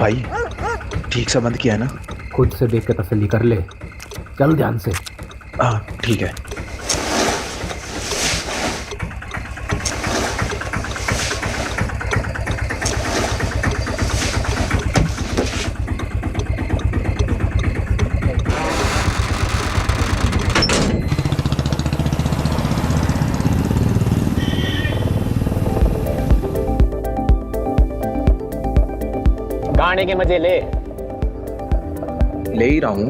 भाई ठीक से बंद किया है ना? खुद से देख के तसल्ली कर ले, चल ध्यान से। हाँ ठीक है। गाने के मजे ले ही रहा हूँ।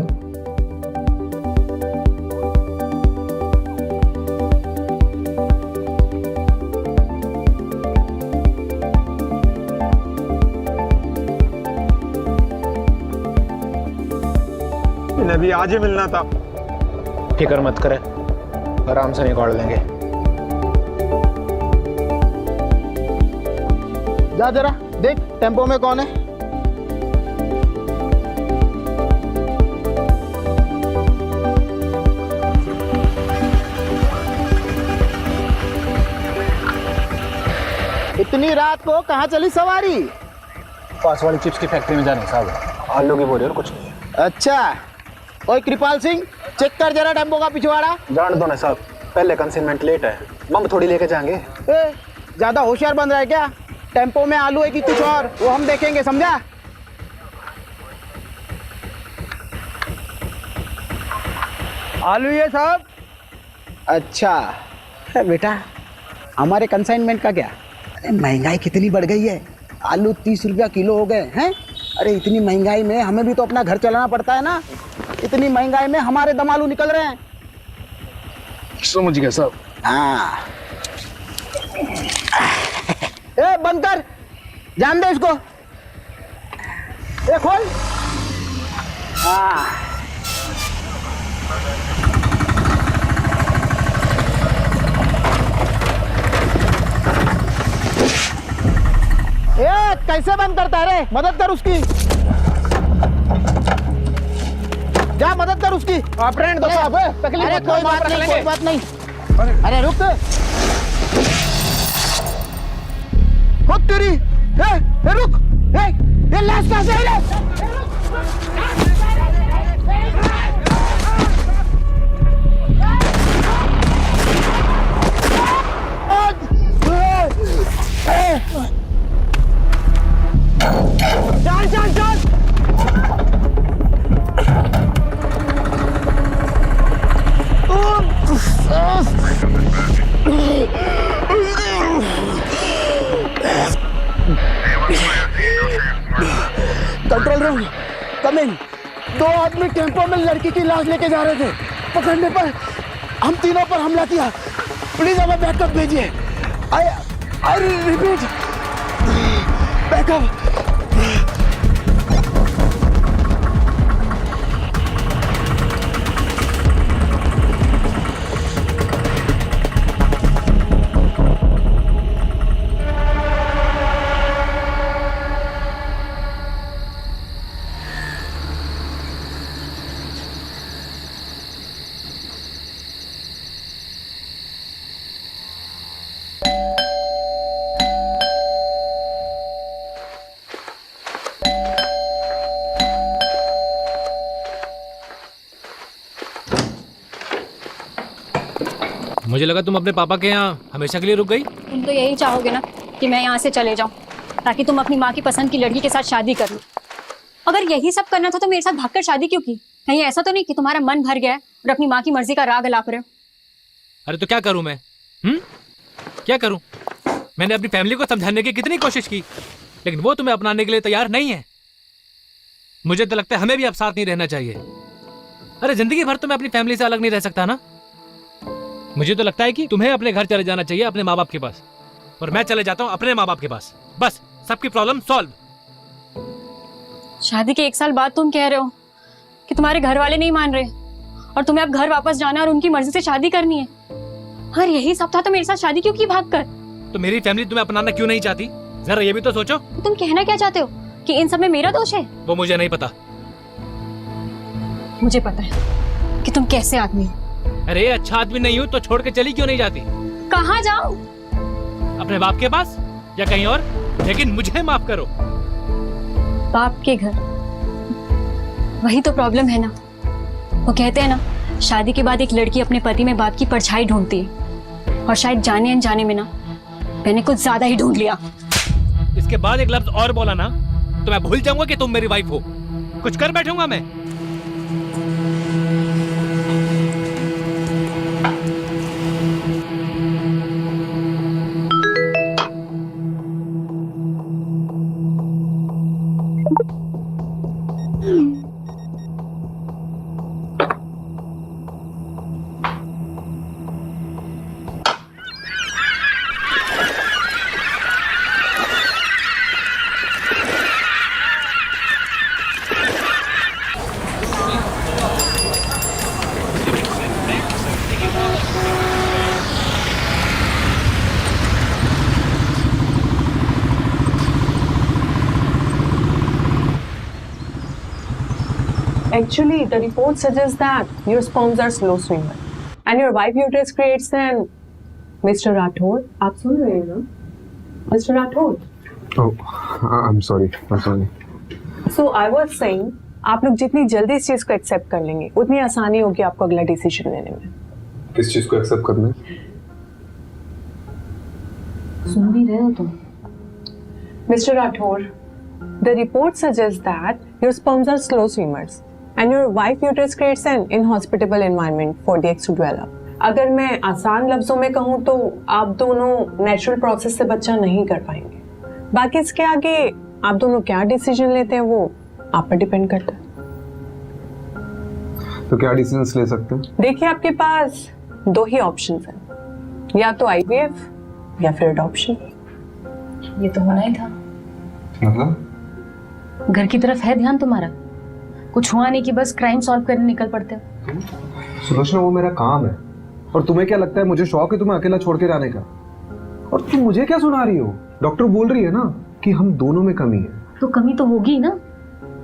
इन्हें भी आज ही मिलना था। फिक्र मत करे, आराम से निकाल लेंगे। जा जरा देख टेम्पो में कौन है। इतनी रात को कहाँ चली सवारी? पास वाली चिप्स की फैक्ट्री में जाने साहब, आलू की बोरी और कुछ नहीं। अच्छा, ओए कृपाल सिंह चेक कर जरा टेम्पो का पिछवाड़ा। जान दो ना साहब, पहले कंसाइनमेंट लेट है, मम थोड़ी लेके जाएंगे। ज्यादा होशियार बन रहा है क्या? टेम्पो में आलू है कि कुछ और, वो हम देखेंगे, समझा? आलू ये साहब। अच्छा बेटा, हमारे कंसाइनमेंट का क्या? अरे महंगाई कितनी बढ़ गई है, आलू 30 रुपया किलो हो गए हैं। अरे इतनी महंगाई में हमें भी तो अपना घर चलाना पड़ता है ना। इतनी महंगाई में हमारे दम आलू निकल रहे हैं। समझ गया साहब। हाँ ए बंद कर, जान दे इसको। ए खोल। हाँ ए कैसे बंद करता है रे? मदद कर उसकी, जा मदद कर उसकी। आप रहने दो साहब, तकलीफ अरे मत कोई करो, बात आप रख नहीं, लेंगे। कोई बात नहीं। अरे रुक खुद तेरी। रुक, ये लाश कहाँ से आई रे? चल चल चल। कंट्रोल रूम कम इन। 2 आदमी टेम्पो में लड़की की लाश लेके जा रहे थे। पकड़ने पर हम तीनों पर हमला किया। प्लीज हमें बैकअप भेजिए। I repeat, backup. मुझे लगा तुम अपने पापा के यहाँ हमेशा के लिए रुक गई। तुम तो यही चाहोगे ना कि मैं यहाँ से चले जाऊँ, ताकि तुम अपनी माँ की पसंद की लड़की के साथ शादी कर लो। अगर यही सब करना था तो मेरे साथ भागकर शादी क्यों की? कहीं ऐसा तो नहीं कि तुम्हारा मन भर गया है और अपनी माँ की मर्जी का राग अलाप रहे हो? अरे तो क्या करूँ मैं? क्या करूँ? मैंने अपनी फैमिली को समझाने की कितनी कोशिश की, लेकिन वो तुम्हें अपनाने के लिए तैयार नहीं है। मुझे तो लगता है हमें भी अब साथ नहीं रहना चाहिए। अरे जिंदगी भर तो मैं अपनी फैमिली से अलग नहीं रह सकता ना। मुझे तो लगता है कि तुम्हें अपने घर चले जाना चाहिए, अपने माँ बाप के पास, और मैं चले जाता हूँ अपने माँ बाप के पास। बस सबकी प्रॉब्लम सॉल्व। शादी के 1 साल बाद तुम कह रहे हो कि तुम्हारे घर वाले नहीं मान रहे और तुम्हें अब घर वापस जाना और उनकी मर्जी से शादी करनी है। अगर यही सब था तो मेरे साथ शादी क्यों की भाग कर? तो मेरी फैमिली तुम्हें अपनाना क्यों नहीं चाहती? जरा ये भी तो सोचो। तुम कहना क्या चाहते हो कि इन सब में मेरा दोष है? वो मुझे नहीं पता। मुझे पता है कि तुम कैसे आदमी हो। अरे अच्छा आदमी नहीं हूँ तो छोड़ के चली क्यों नहीं जाती? कहाँ जाऊँ? अपने बाप के पास या कहीं और, लेकिन मुझे माफ करो। बाप के घर। वही तो प्रॉब्लम है ना। वो कहते हैं ना, शादी के बाद एक लड़की अपने पति में बाप की परछाई ढूंढती है, और शायद जाने अनजाने में ना मैंने कुछ ज्यादा ही ढूंढ लिया। इसके बाद एक लफ्ज और बोला ना तो मैं भूल जाऊंगा कि तुम मेरी वाइफ हो। कुछ कर बैठूंगा मैं। Actually, the report suggests that your sperms are slow swimmer and your wife uterus creates an Mr. Rathod. आप सुन रहे हैं ना? Mr. Rathod. Oh, I'm sorry. So I was saying, आप लोग जितनी जल्दी इस चीज को एक्सेप्ट कर लेंगे उतनी आसानी होगी आपको अगला डिसीजन लेने में। किस चीज को एक्सेप्ट करना है? सुन भी रहे हो तुम? Mr. Rathod, the report suggests that your sperms are slow swimmers and your wife uterus creates an inhospitable environment for the eggs to develop. अगर मैं आसान लफ्जों में कहूँ तो आप दोनों नेचुरल प्रोसेस से बच्चा नहीं कर पाएंगे। बाकी इसके आगे आप दोनों क्या डिसीजन लेते हैं वो आप पर डिपेंड करता है। तो क्या डिसीजंस ले सकते हैं? देखिए, आपके पास दो ही ऑप्शंस हैं, या तो आईवीएफ या फिर अडॉप्शन। ये तो होना ही था। मतलब घर की तरफ है ध्यान तुम्हारा, कुछ हुआ नहीं कि बस क्राइम सॉल्व करने निकल पड़ते हो। सुलोचना, वो मेरा काम है और तुम्हें क्या लगता है मुझे शौक है तुम्हें अकेला छोड़ के जाने का? और तुम मुझे क्या सुना रही हो? डॉक्टर बोल रही है ना कि हम दोनों में कमी है। तो कमी तो होगी ना,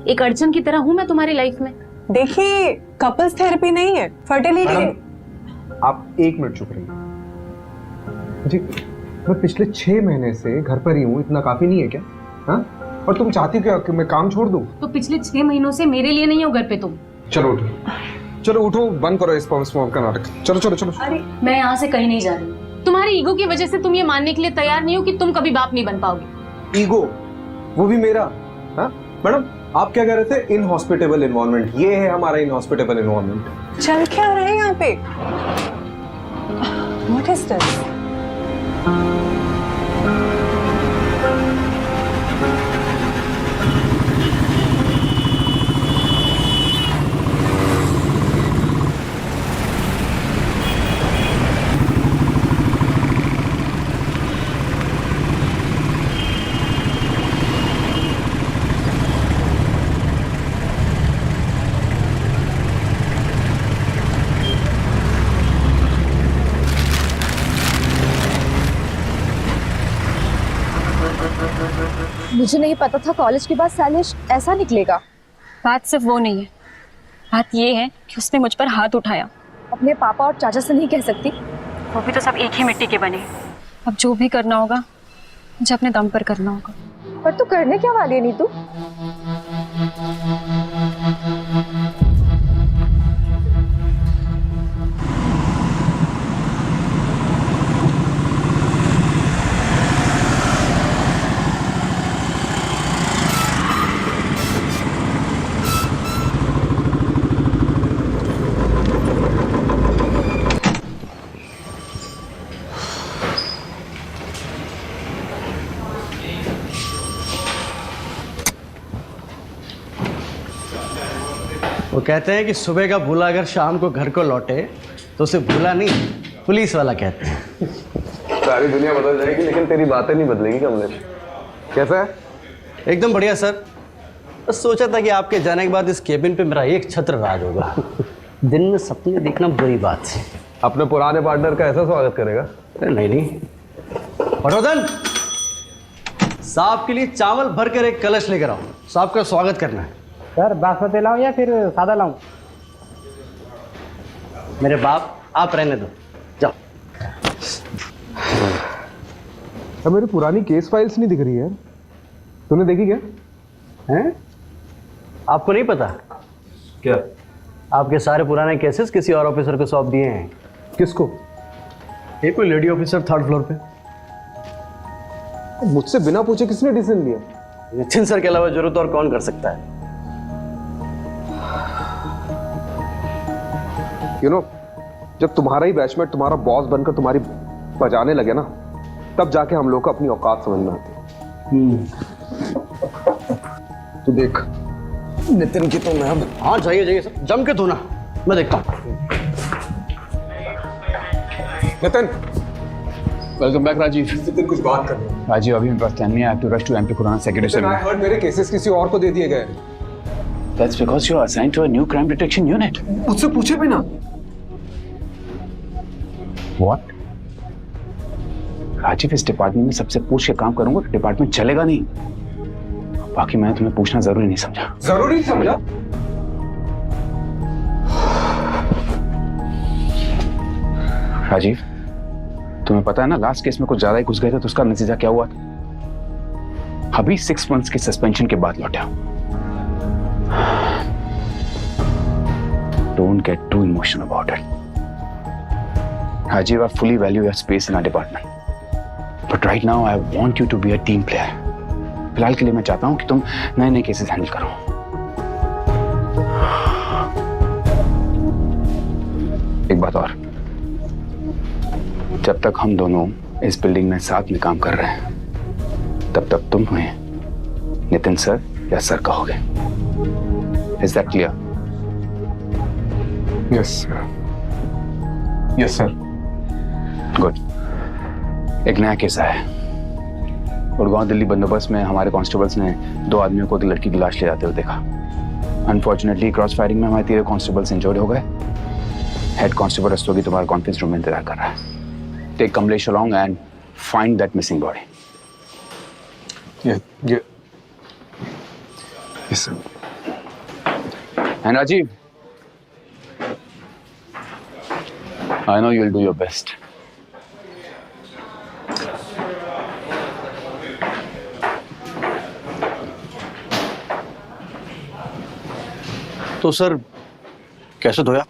एक अड़चन की तरह हूं मैं तुम्हारी लाइफ में। देखिए, कपल्स थेरेपी नहीं है, फर्टिलिटी। आप एक मिनट चुप रहिए जी। मैं पिछले 6 महीने से घर पर ही हूँ, इतना काफी नहीं है क्या? हाँ? और तुम चाहती हो क्या कि मैं काम छोड़ दूं? तो पिछले 6 महीनों से मेरे लिए नहीं हो घर पे तुम। चलो उठो, चलो उठो, बंद करो इस स्पर्म का नाटक। चलो चलो चलो। अरे मैं यहाँ से कहीं नहीं जा रही। तुम्हारी ईगो की वजह से तुम ये मानने के लिए तैयार नहीं हो कि तुम कभी बाप नहीं बन पाओगे। ईगो? वो भी मेरा? हाँ मैडम, आप क्या कह रहे थे? Inhospitable environment. ये है हमारा इनहॉस्पिटेबल एनवायरनमेंट। चल क्या रहा है यहाँ पे? What is this? मुझे नहीं पता था कॉलेज के बाद शैलेश ऐसा निकलेगा। बात सिर्फ वो नहीं है, बात ये है कि उसने मुझ पर हाथ उठाया। अपने पापा और चाचा से नहीं कह सकती? वो भी तो सब एक ही मिट्टी के बने। अब जो भी करना होगा मुझे अपने दम पर करना होगा। पर तू करने क्या वाली है नीतू? वो कहते हैं कि सुबह का भूला अगर शाम को घर को लौटे तो उसे भूला नहीं, पुलिस वाला कहते हैं। सारी दुनिया बदल जाएगी लेकिन तेरी बातें नहीं बदलेगी कमलेश। कैसा है? एकदम बढ़िया सर। बस सोचा था कि आपके जाने के बाद इस केबिन पे मेरा एक छत्र राज होगा। दिन में सपने देखना बुरी बात है। अपने पुराने पार्टनर का ऐसा स्वागत करेगा? नहीं नहीं। पटवर्धन, साहब के लिए चावल भर कर एक कलश लेकर आओ, साहब का स्वागत करना है। सर बासमती लाऊं या फिर सादा लाऊं? मेरे बाप, आप रहने दो, जाओ। अब मेरी पुरानी केस फाइल्स नहीं दिख रही है, तूने देखी क्या? हैं? आपको नहीं पता क्या? आपके सारे पुराने केसेस किसी और ऑफिसर को सौंप दिए हैं। किसको? एक कोई लेडी ऑफिसर 3rd फ्लोर पे। मुझसे बिना पूछे किसने डिसीजन लिया? नितिन सर के अलावा जरूरत और कौन कर सकता है? जब तुम्हारा ही बैचमेट तुम्हारा बॉस बनकर तुम्हारी बजाने लगे ना, तब जाके हम लोग को अपनी औकात समझ में आती है। तो देख नितिन की तो मैं। हाँ जाइए सर, जम के धोना, मैं देखता हूँ। Nitin, welcome back Rajeev. नितिन कुछ बात कर रहे हैं। राजीव अभी मेरे पास टाइम नहीं है। I have to rush to MP Kurana Secretary I heard मेरे केसेस किसी और को दे दिए गए। That's because you are assigned to a new crime detection unit. मुझसे पूछे भी ना। What? राजीव, इस डिपार्टमेंट में सबसे पूछ के काम करूंगा तो डिपार्टमेंट चलेगा नहीं। बाकी मैंने तुम्हें पूछना जरूरी नहीं समझा। जरूरी नहीं समझा? राजीव, तुम्हें पता है ना, लास्ट केस में कुछ ज्यादा ही घुस गए थे तो उसका नतीजा क्या हुआ था? अभी 6 months की सस्पेंशन के बाद लौटा। Don't get too emotional about it. Rajiv, I fully value your space in our department. But right now, I want you to be a team player. फिलहाल के लिए मैं चाहता हूं कि तुम नए केसेस हैंडल करो। एक बात और, जब तक हम दोनों इस बिल्डिंग में साथ में काम कर रहे हैं, तब तक तुम हमें नितिन सर या सर कहोगे। Is that clear? Yes, sir. Yes, sir. Good. एक नया केस आया है। गुड़गांव दिल्ली बंदोबस्त में हमारे कांस्टेबल्स ने 2 आदमियों को लड़की की लाश ले जाते हुए देखा। अनफॉर्चुनेटली क्रॉस फायरिंग में हमारे 3 कांस्टेबल्स इंजर्ड हो गए। हेड कांस्टेबल रस्तोगी तुम्हारे कॉन्फ्रेंस रूम में इंतजार कर रहा है। Take Kamlesh along and find that missing body. Yes, sir. And Rajiv, I know you'll do your best. तो सर कैसे धोया?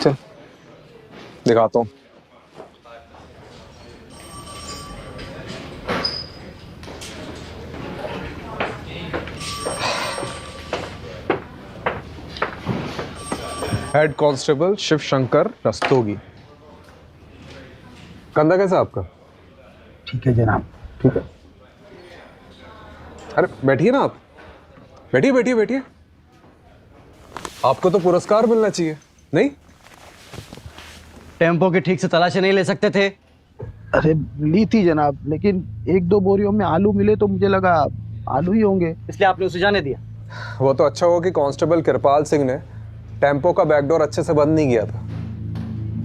चल दिखाता हूँ। Head constable Shiv Shankar Rastogi. कंधा कैसा आपका? ठीक है जनाब। ठीक है। अरे बैठिए ना आप। बैठिए बैठिए बैठिए। आपको तो पुरस्कार मिलना चाहिए, नहीं? टेम्पो की ठीक से तलाशी नहीं ले सकते थे? अरे ली थी जनाब, लेकिन 1-2 बोरियों में आलू मिले तो मुझे लगा आलू ही होंगे, इसलिए आपने उसे जाने दिया। वो तो अच्छा हुआ कि कांस्टेबल कृपाल सिंह ने टेम्पो का बैकडोर अच्छे से बंद नहीं किया था,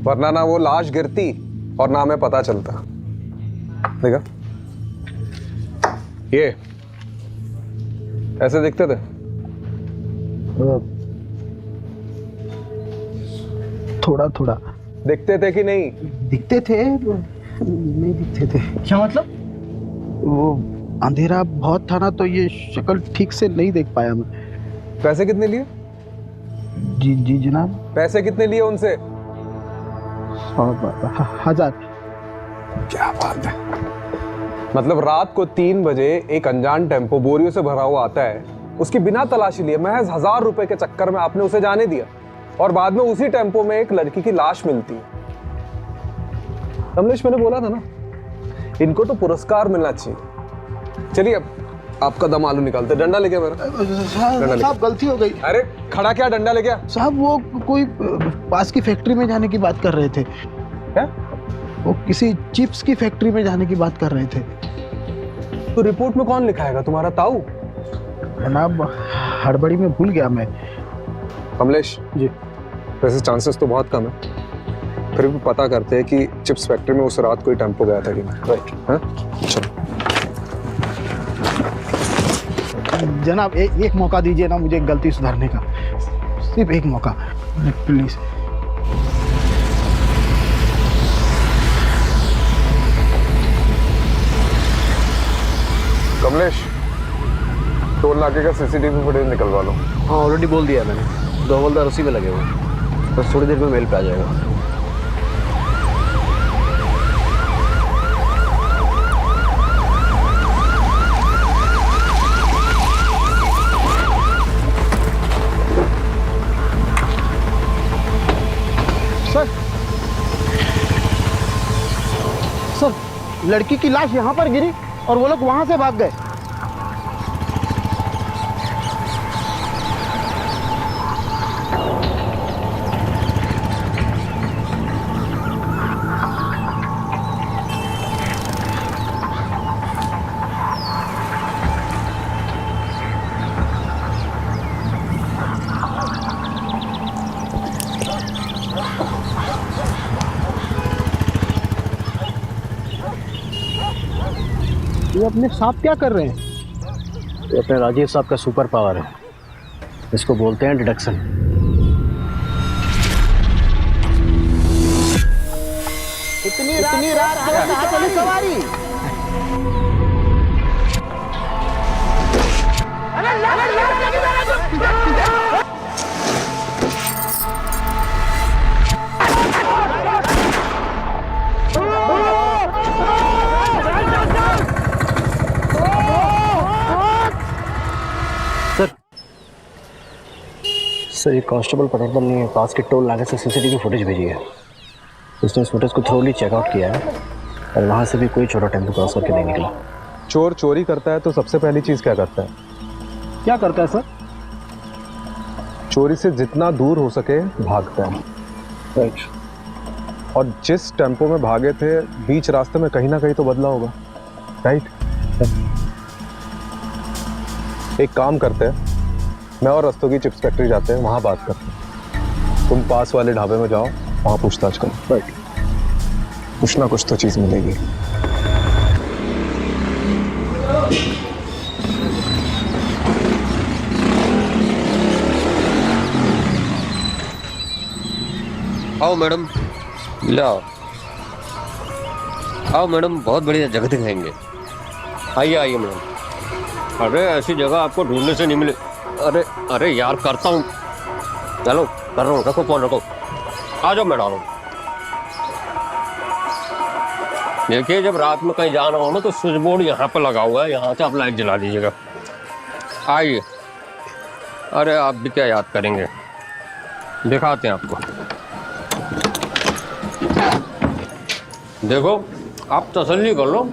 वरना ना वो लाश गिरती और ना हमें पता चलता। देखा, ये ऐसे दिखते थे। थोड़ा थोड़ा दिखते थे कि नहीं? दिखते थे, नहीं दिखते थे। क्या मतलब? वो अंधेरा बहुत था ना, तो ये शक्ल ठीक से नहीं देख पाया मैं। पैसे कितने लिए? जी जी जनाब। पैसे कितने लिए उनसे? 1000। क्या बात है। मतलब रात को 3 बजे एक अनजान टेम्पो बोरियों से भरा हुआ आता है, उसकी बिना तलाशी लिए महज 1000 रुपए के चक्कर में आपने उसे जाने दिया, और बाद में उसी टेम्पो में एक लड़की की लाश मिलती है। कमलेश, मैंने बोला था ना, इनको तो पुरस्कार मिलना चाहिए। चलिए अब आपका दम आलू निकालते। डंडा लेके मेरा। साहब गलती हो गई। अरे खड़ा क्या, डंडा लेके आ। साहब वो कोई पास की फैक्ट्री में जाने की बात कर रहे थे। क्या? वो किसी चिप्स की फैक्ट्री में जाने की बात कर रहे थे। तो रिपोर्ट में कौन लिखाएगा, तुम्हारा ताऊ? जनाब हड़बड़ी में भूल गया मैं। कमलेश जी, वैसे चांसेस तो बहुत कम है, फिर भी पता करते हैं कि चिप्स फैक्ट्री में उस रात कोई टेम्पो गया था कि नहीं। राइट। चलो जनाब एक मौका दीजिए ना मुझे गलती सुधारने का, सिर्फ एक मौका प्लीज। कमलेश, टोल नाके का सीसीटीवी फुटेज निकलवा लो। हाँ ऑलरेडी बोल दिया मैंने, 2 हवलदार उसी में लगे हुए हैं, बस थोड़ी देर में मेल पे आ जाएगा। सर, लड़की की लाश यहाँ पर गिरी और वो लोग वहाँ से भाग गए। ये अपने साथ क्या कर रहे हैं? ये अपने राजीव साहब का सुपर पावर है, इसको बोलते हैं डिडक्शन। इतनी रात को कहाँ चली सवारी? सर ये कांस्टेबल पटवर्धन ने पास के टोल नाके से सीसीटीवी फुटेज भेजी है। उसने इस फुटेज को थ्रोली चेकआउट किया है और वहाँ से भी कोई छोटा टेम्पो क्रॉस करके नहीं निकला। चोर चोरी करता है तो सबसे पहली चीज क्या करता है? क्या करता है सर? चोरी से जितना दूर हो सके भागता है। राइट। और जिस टेम्पो में भागे थे बीच रास्ते में कहीं ना कहीं तो बदला होगा, राइट? एक काम करते हैं, मैं और रस्तोगी चिप्स फैक्ट्री जाते हैं, वहाँ बात करते हैं। तुम पास वाले ढाबे में जाओ, वहाँ पूछताछ करो। राइट। कुछ ना कुछ तो चीज़ मिलेगी। आओ मैडम, लाओ। आओ मैडम, बहुत बढ़िया जगह दिखाएंगे। आइए आइए मैडम। अरे ऐसी जगह आपको ढूंढने से नहीं मिले। अरे अरे यार, करता हूँ, चलो कर रहा हूँ, रखो फोन रखो। आ जाओ मैडम। देखिए जब रात में कहीं जाना हो ना तो स्विच बोर्ड यहाँ पर लगा हुआ है, यहाँ से आप लाइट जला दीजिएगा। आइए। अरे आप भी क्या याद करेंगे, दिखाते हैं आपको। देखो आप तसल्ली कर लो,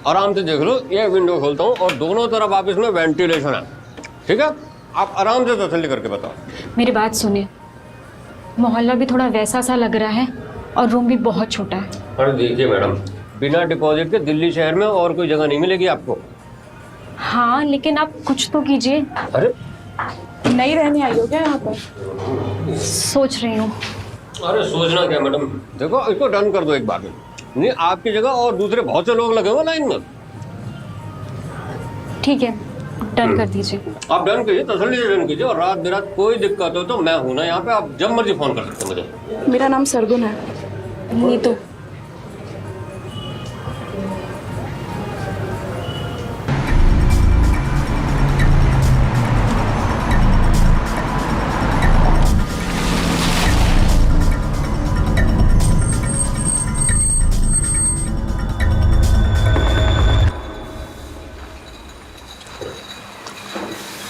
आराम से देख लो। ये विंडो खोलता हूँ और दोनों तरफ आप इसमें वेंटिलेशन है, ठीक है? आप आराम से तसल्ली करके बताओ। मेरी बात सुनिए, मोहल्ला भी थोड़ा वैसा सा लग रहा है और रूम भी बहुत छोटा है। अरे देखिए मैडम, बिना डिपॉजिट के दिल्ली शहर में और कोई जगह नहीं मिलेगी आपको। हाँ लेकिन आप कुछ तो कीजिए। अरे नहीं रहने आई हो क्या यहाँ पर? सोच रही हूँ। अरे सोचना क्या मैडम, देखो इसको डन कर दो एक बार में। नहीं आपकी जगह और दूसरे बहुत से लोग लगे हुए लाइन में। ठीक है, डन कर दीजिए। आप डन कीजिए, तसल्ली से डन कीजिए। और रात बिरात कोई दिक्कत हो तो मैं हूं ना यहाँ पे, आप जब मर्जी फोन कर सकते हैं मुझे। मेरा नाम सरगुन है। नीतू।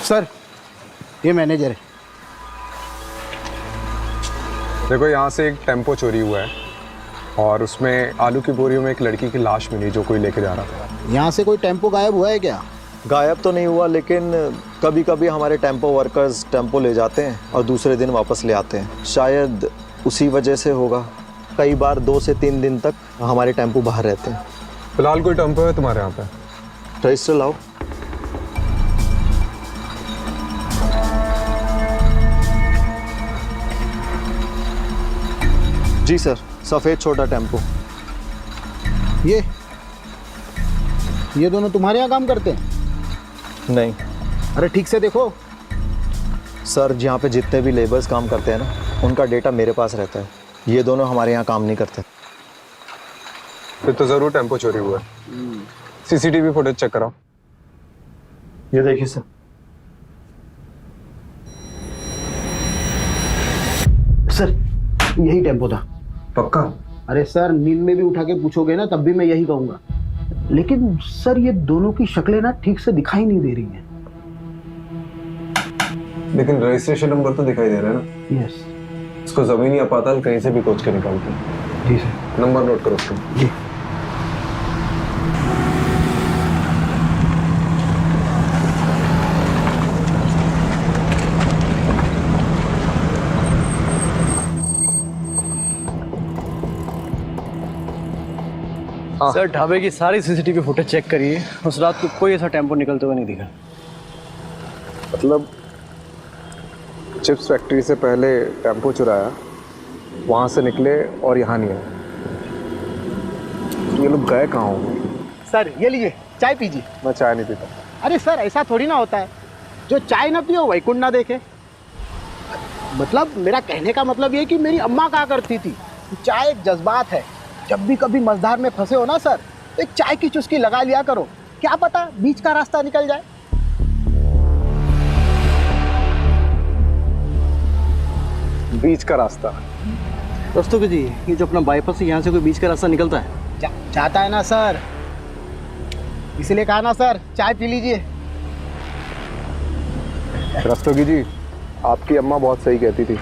सर, ये मैनेजर है। देखो यहाँ से एक टेम्पो चोरी हुआ है और उसमें आलू की बोरियों में एक लड़की की लाश मिली जो कोई लेके जा रहा था। यहाँ से कोई टेम्पो गायब हुआ है क्या? गायब तो नहीं हुआ, लेकिन कभी कभी हमारे टेम्पो वर्कर्स टेम्पो ले जाते हैं और दूसरे दिन वापस ले आते हैं। शायद उसी वजह से होगा। कई बार 2 से 3 दिन तक हमारे टेम्पो बाहर रहते हैं। फिलहाल कोई टेम्पो है तुम्हारे यहाँ पे? रजिस्टर लाओ। जी सर, सफ़ेद छोटा टेम्पो। ये दोनों तुम्हारे यहाँ काम करते हैं? नहीं। अरे ठीक से देखो सर, यहाँ पे जितने भी लेबर्स काम करते हैं ना, उनका डेटा मेरे पास रहता है। ये दोनों हमारे यहाँ काम नहीं करते। फिर तो ज़रूर टेम्पो चोरी हुआ है। सीसीटीवी फुटेज चेक कराओ। ये देखिए सर। सर यही टेम्पो था। पक्का? अरे सर नींद में भी उठा के पूछोगे ना तब भी मैं यही कहूंगा। लेकिन सर ये दोनों की शक्लें ना ठीक से दिखाई नहीं दे रही हैं। लेकिन रजिस्ट्रेशन नंबर तो दिखाई दे रहा है ना? यस। इसको जमीनी अपाताल कहीं से भी खोज के निकालते हैं। जी सर। नंबर नोट करो उसका। जी। सर ढाबे की सारी सीसीटीवी फुटेज चेक करिए, उस रात को कोई ऐसा टेम्पो निकलते हुए नहीं दिखा। मतलब चिप्स फैक्ट्री से पहले टेम्पो चुराया, वहाँ से निकले और यहाँ नहीं आए। ये लोग गए कहाँ होंगे? सर ये लीजिए चाय पीजिए। मैं चाय नहीं पीता। अरे सर ऐसा थोड़ी ना होता है, जो चाय ना पियो वैकुंठ ना देखे। मतलब मेरा कहने का मतलब ये कि मेरी अम्मा कहा करती थी, चाय एक जज्बात है। जब भी कभी मझधार में फंसे हो ना सर, तो एक चाय की चुस्की लगा लिया करो, क्या पता बीच का रास्ता निकल जाए। बीच का रास्ता? रस्तोगी जी, ये जो अपना बाईपास है यहाँ से कोई बीच का रास्ता निकलता है? चाहता है ना सर, इसलिए कहा ना सर चाय पी लीजिए। रस्तोगी जी, आपकी अम्मा बहुत सही कहती थी।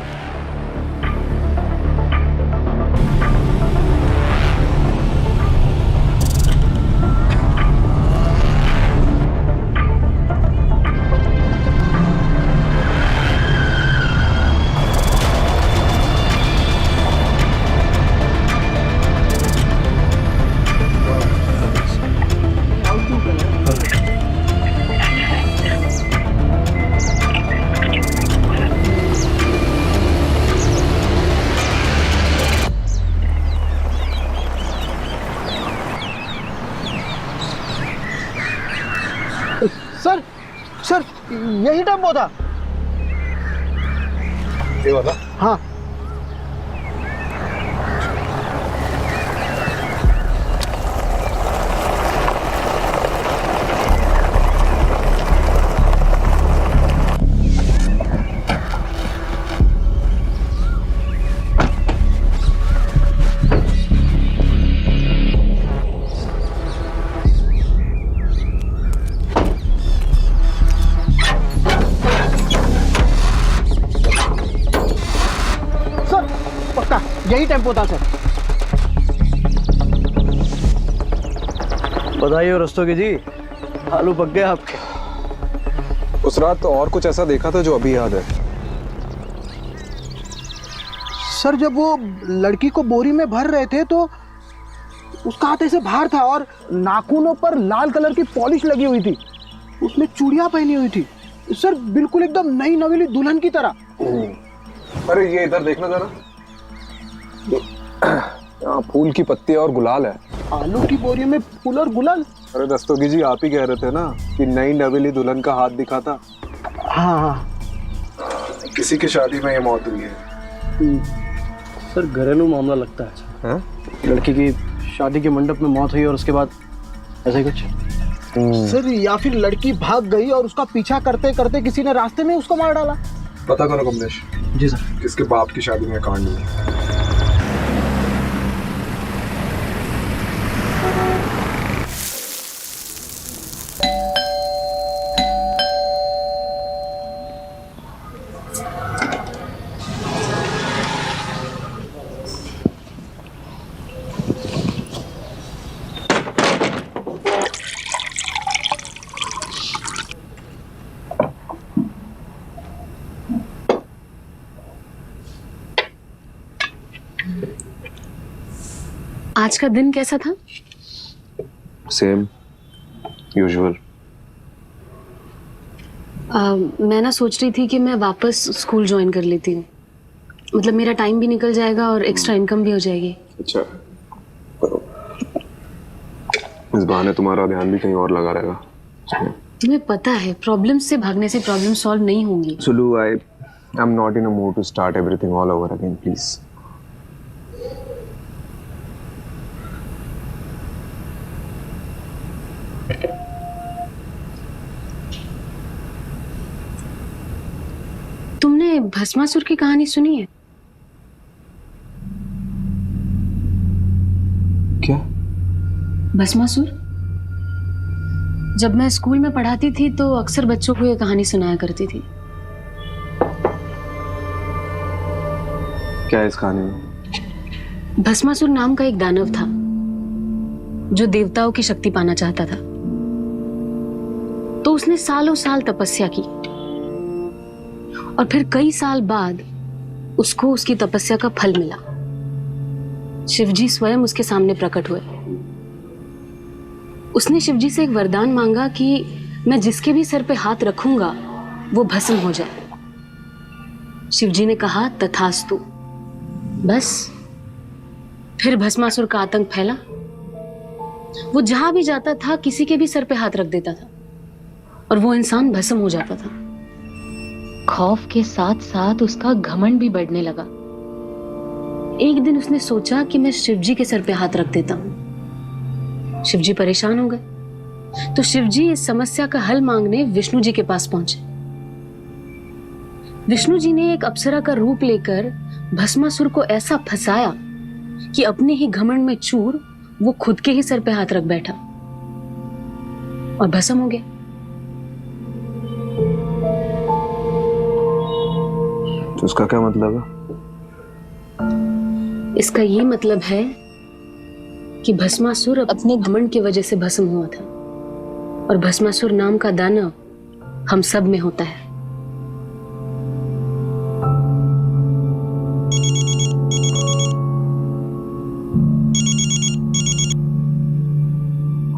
सर सर यही टेम्पो था। ये वाला? हाँ। यही टेम्पो था सर। बधाई हो रस्तोगी जी, आलू पक गए आपके। उस रात तो और कुछ ऐसा देखा था जो अभी याद है? सर जब वो लड़की को बोरी में भर रहे थे तो उसका हाथ ऐसे बाहर था और नाखूनों पर लाल कलर की पॉलिश लगी हुई थी, उसने चूड़ियां पहनी हुई थी सर, बिल्कुल एकदम नई नवेली दुल्हन की तरह। अरे ये इधर देखना जरा, यहाँ फूल की पत्ती और गुलाल है। आलू की बोरी में फूल और गुलाल? अरे दस्तोगी जी आप ही कह रहे थे ना कि नई नवेली दुल्हन का हाथ दिखा था। हाँ। किसी की शादी में ये मौत हुई है। सर घरेलू मामला लगता है। लड़की की शादी के मंडप में मौत हुई और उसके बाद ऐसा ही कुछ? सर या फिर लड़की भाग गई और उसका पीछा करते करते किसी ने रास्ते में उसको मार डाला। पता करो कमलेश। जी सर। किसके बाप की शादी में कांड हुआ? आज का दिन कैसा था? Same usual. मैं ना सोच रही थी कि मैं वापस स्कूल ज्वाइन कर लेती हूँ, मतलब मेरा टाइम भी निकल जाएगा और एक्स्ट्रा इनकम भी हो जाएगी। अच्छा करो, इस बहाने तुम्हारा ध्यान भी कहीं और लगा रहेगा। तुम्हें पता है प्रॉब्लम से भागने से प्रॉब्लम सॉल्व नहीं होंगी। Sulu, I am not in a mood to start everything all over again, please. Bhasmasur की कहानी सुनी है? क्या? भस्मासुर? जब मैं स्कूल में पढ़ाती थी तो अक्सर बच्चों को ये कहानी सुनाया करती थी। क्या है इस कहानी में? भस्मासुर नाम का एक दानव था जो देवताओं की शक्ति पाना चाहता था। तो उसने सालों साल तपस्या की और फिर कई साल बाद उसको उसकी तपस्या का फल मिला। शिवजी स्वयं उसके सामने प्रकट हुए। उसने शिवजी से एक वरदान मांगा कि मैं जिसके भी सर पे हाथ रखूंगा वो भस्म हो जाए। शिवजी ने कहा तथास्तु। बस फिर भस्मासुर का आतंक फैला। वो जहां भी जाता था किसी के भी सर पे हाथ रख देता था और वो इंसान भस्म हो जाता था। खौफ के साथ साथ उसका घमंड भी बढ़ने लगा। एक दिन उसने सोचा कि मैं शिवजी के सर पे हाथ रख देता हूं। शिवजी परेशान हो गए तो शिवजी इस समस्या का हल मांगने विष्णु जी के पास पहुंचे। विष्णु जी ने एक अप्सरा का रूप लेकर भस्मासुर को ऐसा फंसाया कि अपने ही घमंड में चूर वो खुद के ही सर पे हाथ रख बैठा और भस्म हो गया। तो उसका क्या मतलब है? इसका ये मतलब है कि भस्मासुर अपने घमंड की वजह से भस्म हुआ था और भस्मासुर नाम का दानव हम सब में होता है।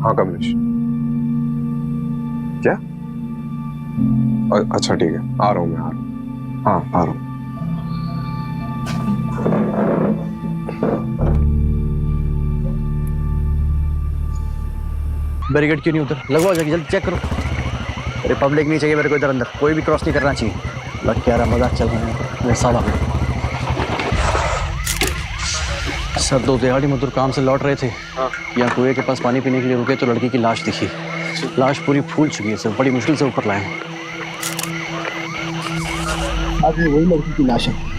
हाँ कमलेश, क्या? अच्छा ठीक है, आ रहा हूँ मैं, आ रहा हूँ। हाँ आ रहा हूँ। बैरिकेड क्यों नहीं उधर? लगवाओ जल्दी जल्दी, चेक करो। अरे पब्लिक नहीं चाहिए मेरे को इधर अंदर, कोई भी क्रॉस नहीं करना चाहिए। लग क्या रहा, मजाक चल रहा है मेरे साला में। सर 2 दिहाड़ी मजदूर काम से लौट रहे थे, यहाँ कुएं के पास पानी पीने के लिए रुके तो लड़की की लाश दिखी। लाश पूरी फूल चुकी है सर, बड़ी मुश्किल से ऊपर लाए। आज वही लड़की की लाश है।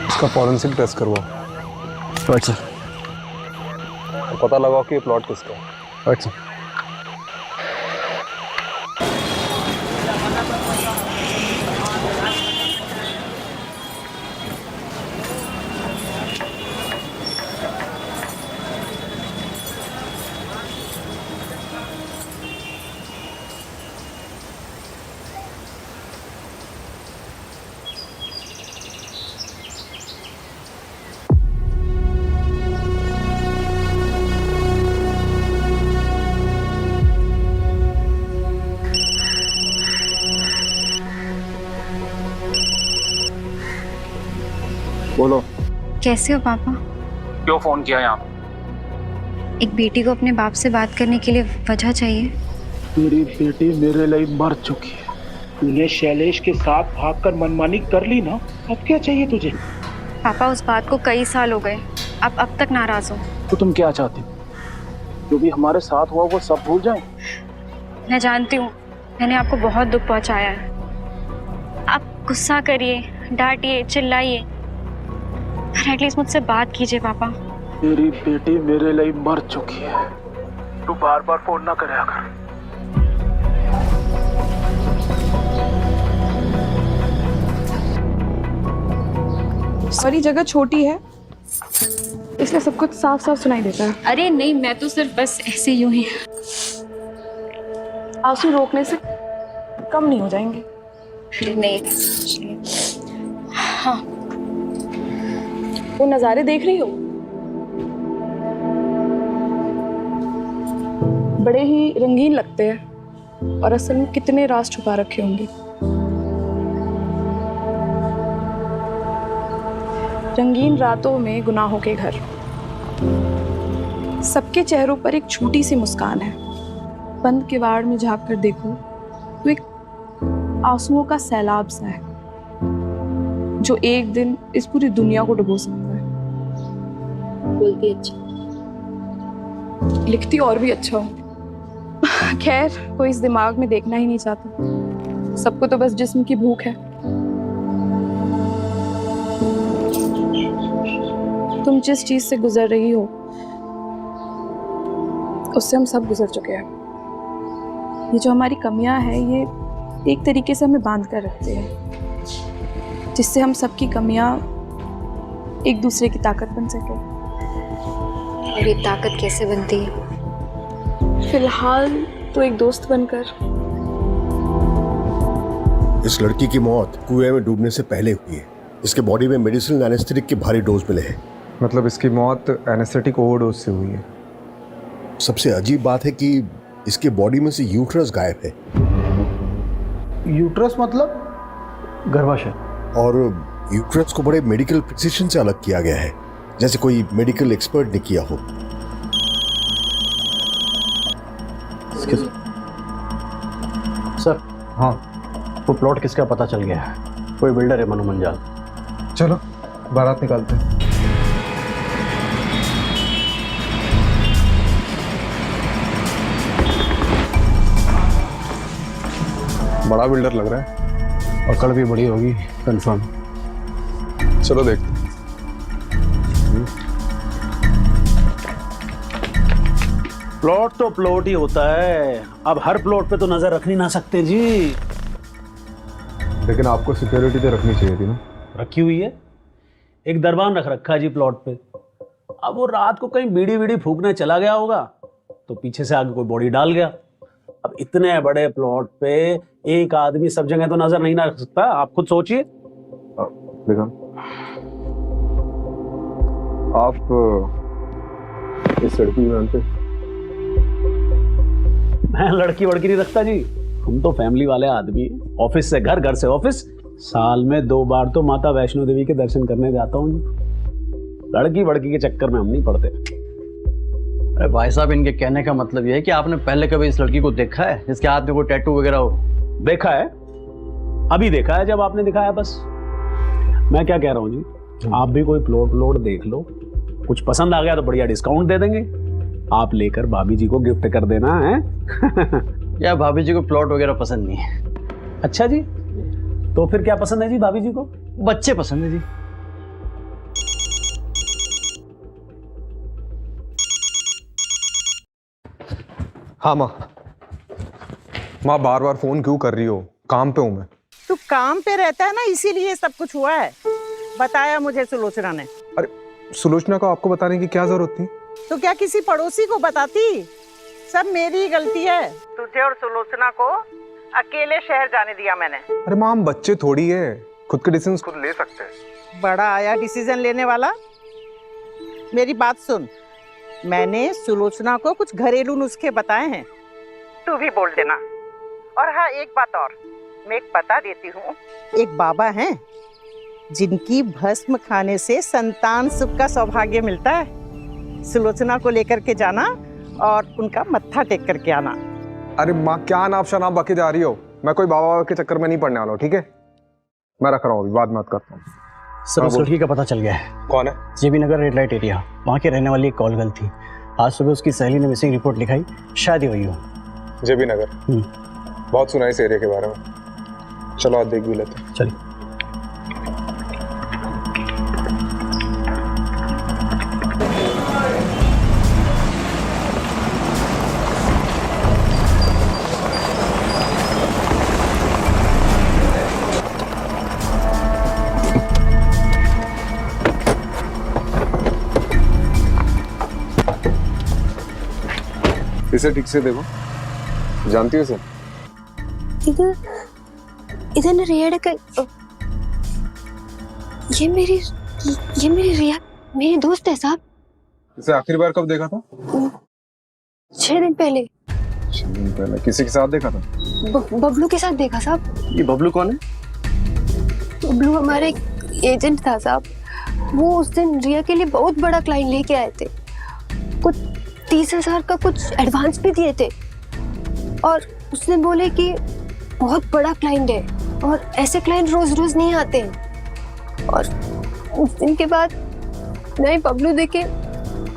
इसका फॉरेंसिक टेस्ट करवाओ। Right sir. पता लगाओ कि ये प्लॉट किसका है। Right sir. बोलो। कैसे हो पापा? क्यों फोन किया यहाँ? एक बेटी को अपने बाप से बात करने के लिए वजह चाहिए। तेरी बेटी मेरे लिए मर चुकी है। तूने शैलेश के साथ भागकर मनमानी कर ली ना, अब क्या चाहिए तुझे? पापा उस बात को कई साल हो गए, अब तक नाराज हो। तो तुम क्या चाहती हो? जो भी हमारे साथ हुआ वो सब भूल जाए? मैं जानती हूँ मैंने आपको बहुत दुख पहुँचाया है। आप गुस्सा करिए, डांटिए, चिल्लाइए, एटलीस्ट मुझसे बात कीजिए पापा। तेरी बेटी मेरे लिए मर चुकी है, तू बार बार फोन ना करे अगर। सॉरी, जगह छोटी है इसलिए सब कुछ साफ साफ सुनाई देता है। अरे नहीं, मैं तो सिर्फ बस ऐसे यूं ही। आंसू रोकने से कम नहीं हो जाएंगे। नहीं, हाँ। वो नज़ारे देख रही हो? बड़े ही रंगीन लगते हैं और असल में कितने राज छुपा रखे होंगे। रंगीन रातों में गुनाहों के घर, सबके चेहरों पर एक छोटी सी मुस्कान है। बंद किवाड़ में झांक कर देखो तो एक आंसुओं का सैलाब सा है जो एक दिन इस पूरी दुनिया को डुबो सकता है। बोलती अच्छा, लिखती और भी अच्छा हो। खैर, कोई इस दिमाग में देखना ही नहीं चाहता। सबको तो बस जिस्म की भूख है। तुम जिस चीज से गुजर रही हो उससे हम सब गुजर चुके हैं। ये जो हमारी कमियां हैं ये एक तरीके से हमें बांध कर रखते हैं, जिससे हम सबकी कमियां एक दूसरे की ताकत बन सके। और ये ताकत कैसे बनती है? फिलहाल तो एक दोस्त बनकर। इस लड़की की मौत कुएं में डूबने से पहले हुई है। इसके बॉडी में मेडिसिनल एनेस्थेटिक के भारी डोज मिले हैं। मतलब इसकी मौत एनेस्थेटिक ओवरडोज से हुई है। सबसे अजीब बात है कि इसके बॉडी में से यूट्रस गायब है। यूट्रस मतलब? गर्भाशय। और यूट्रस को बड़े मेडिकल प्रिसिशन से अलग किया गया है, जैसे कोई मेडिकल एक्सपर्ट ने किया हो। सर, हाँ, वो प्लॉट किसका पता चल गया है। कोई बिल्डर है, मनु मंजाल। चलो बारात निकालते हैं। बड़ा बिल्डर लग रहा है। और कड़ भी बड़ी होगी, कंफर्म। चलो देखते हैं। प्लॉट तो प्लॉट ही होता है। अब हर प्लॉट पे तो नजर रख नहीं ना सकते जी। लेकिन आपको सिक्योरिटी तो रखनी चाहिए थी ना। रखी हुई है, एक दरबान रख रखा है जी प्लॉट पे। अब वो रात को कहीं बीड़ी बीड़ी फूकने चला गया होगा तो पीछे से आगे कोई बॉडी डाल गया। अब इतने बड़े प्लॉट पे एक आदमी सब जगह तो नजर नहीं ना रख सकता। आप खुद सोचिए। बेगम, आप इस लड़की को जानते? मैं लड़की वड़की नहीं रखता जी। हम तो फैमिली वाले आदमी हैं। ऑफिस से घर, घर से ऑफिस। साल में 2 बार तो माता वैष्णो देवी के दर्शन करने जाता हूँ। लड़की वड़की के चक्कर में हम नहीं पड़ते। अरे भाई साहब, इनके कहने का मतलब ये है कि आपने पहले कभी इस लड़की को देखा है जिसके हाथ में कोई टैटू वगैरह हो? देखा है, अभी देखा है जब आपने दिखाया। बस मैं क्या कह रहा हूँ जी, आप भी कोई प्लॉट देख लो, कुछ पसंद आ गया तो बढ़िया डिस्काउंट दे देंगे। आप लेकर भाभी जी को गिफ्ट कर देना है। या भाभी जी को प्लॉट वगैरह पसंद नहीं है। अच्छा जी, तो फिर क्या पसंद है जी भाभी जी को? बच्चे पसंद है जी। हाँ माँ। माँ बार बार फोन क्यों कर रही हो? काम पे हूँ मैं। तू काम पे रहता है ना, इसीलिए सब कुछ हुआ है। बताया मुझे सुलोचना ने। अरे सुलोचना को आपको बताने की क्या जरूरत थी? तो क्या किसी पड़ोसी को बताती? सब मेरी ही गलती है। तुझे और सुलोचना को अकेले शहर जाने दिया मैंने। अरे माँ, हम बच्चे थोड़ी है, खुद के डिसीजन खुद ले सकते हैं। बड़ा आया डिसीजन लेने वाला। मेरी बात सुन, मैंने सुलोचना को कुछ घरेलू नुस्खे बताए हैं, तू भी बोल देना। और हाँ, एक बात और मैं एक बता देती हूँ। एक बाबा हैं जिनकी भस्म खाने से संतान सुख का सौभाग्य मिलता है। सुलोचना को लेकर के जाना और उनका मत्था टेक करके आना। अरे माँ, क्या नाप शनाप बाकी जा रही हो? मैं कोई बाबा के चक्कर में नहीं पड़ने वाला हूँ, ठीक है? मैं रख रहा हूँ, अभी बाद में बात करता हूँ। सर, उस लड़की का पता चल गया है। कौन है? जेबी नगर रेड लाइट एरिया, वहाँ के रहने वाली एक कॉल गर्ल थी। आज सुबह उसकी सहेली ने मिसिंग रिपोर्ट लिखाई, शायद ही हुई हो। जेबी नगर? बहुत सुना इस एरिया के बारे में। चलो आज देख भी लेते हैं। चलिए। इसे ठीक से देखो, जानती हो इसे? इधर न रिया का, ये मेरी रिया, मेरी दोस्त है साहब। इसे आखिरी बार कब देखा था? 6 दिन पहले। 6 दिन पहले किसी के साथ देखा था? बबलू के साथ देखा साहब। ये बबलू कौन है? बबलू हमारे एजेंट था साहब। वो उस दिन रिया के लिए बहुत बड़ा क्लाइंट लेके आए थे। कुछ 30,000 का कुछ एडवांस भी दिए थे और उसने बोले कि बहुत बड़ा क्लाइंट है, और ऐसे क्लाइंट रोज रोज नहीं आते हैं। और उस दिन के बाद नहीं बबलू देखे,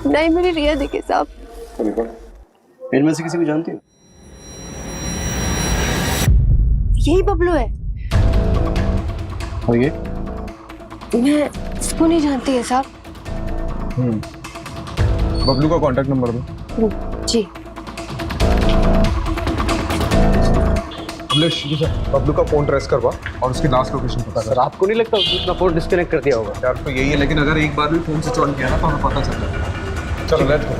नहीं मेरी रिया देखे साहब। इनमें से किसी को जानती हो? यही बबलू है। और ये? मैं इसको नहीं जानती है साहब। बबलू का कांटेक्ट नंबर दो। जी। कमलेश, बबलू का फोन ट्रेस करवा और उसकी लास्ट लोकेशन पता कर। सर आपको नहीं लगता उसने अपना फोन डिस्कनेक्ट कर दिया होगा? यार तो यही है, लेकिन अगर एक बार भी फोन स्विच ऑन किया ना तो हमें पता चल जाएगा। चलो लेट्स गो।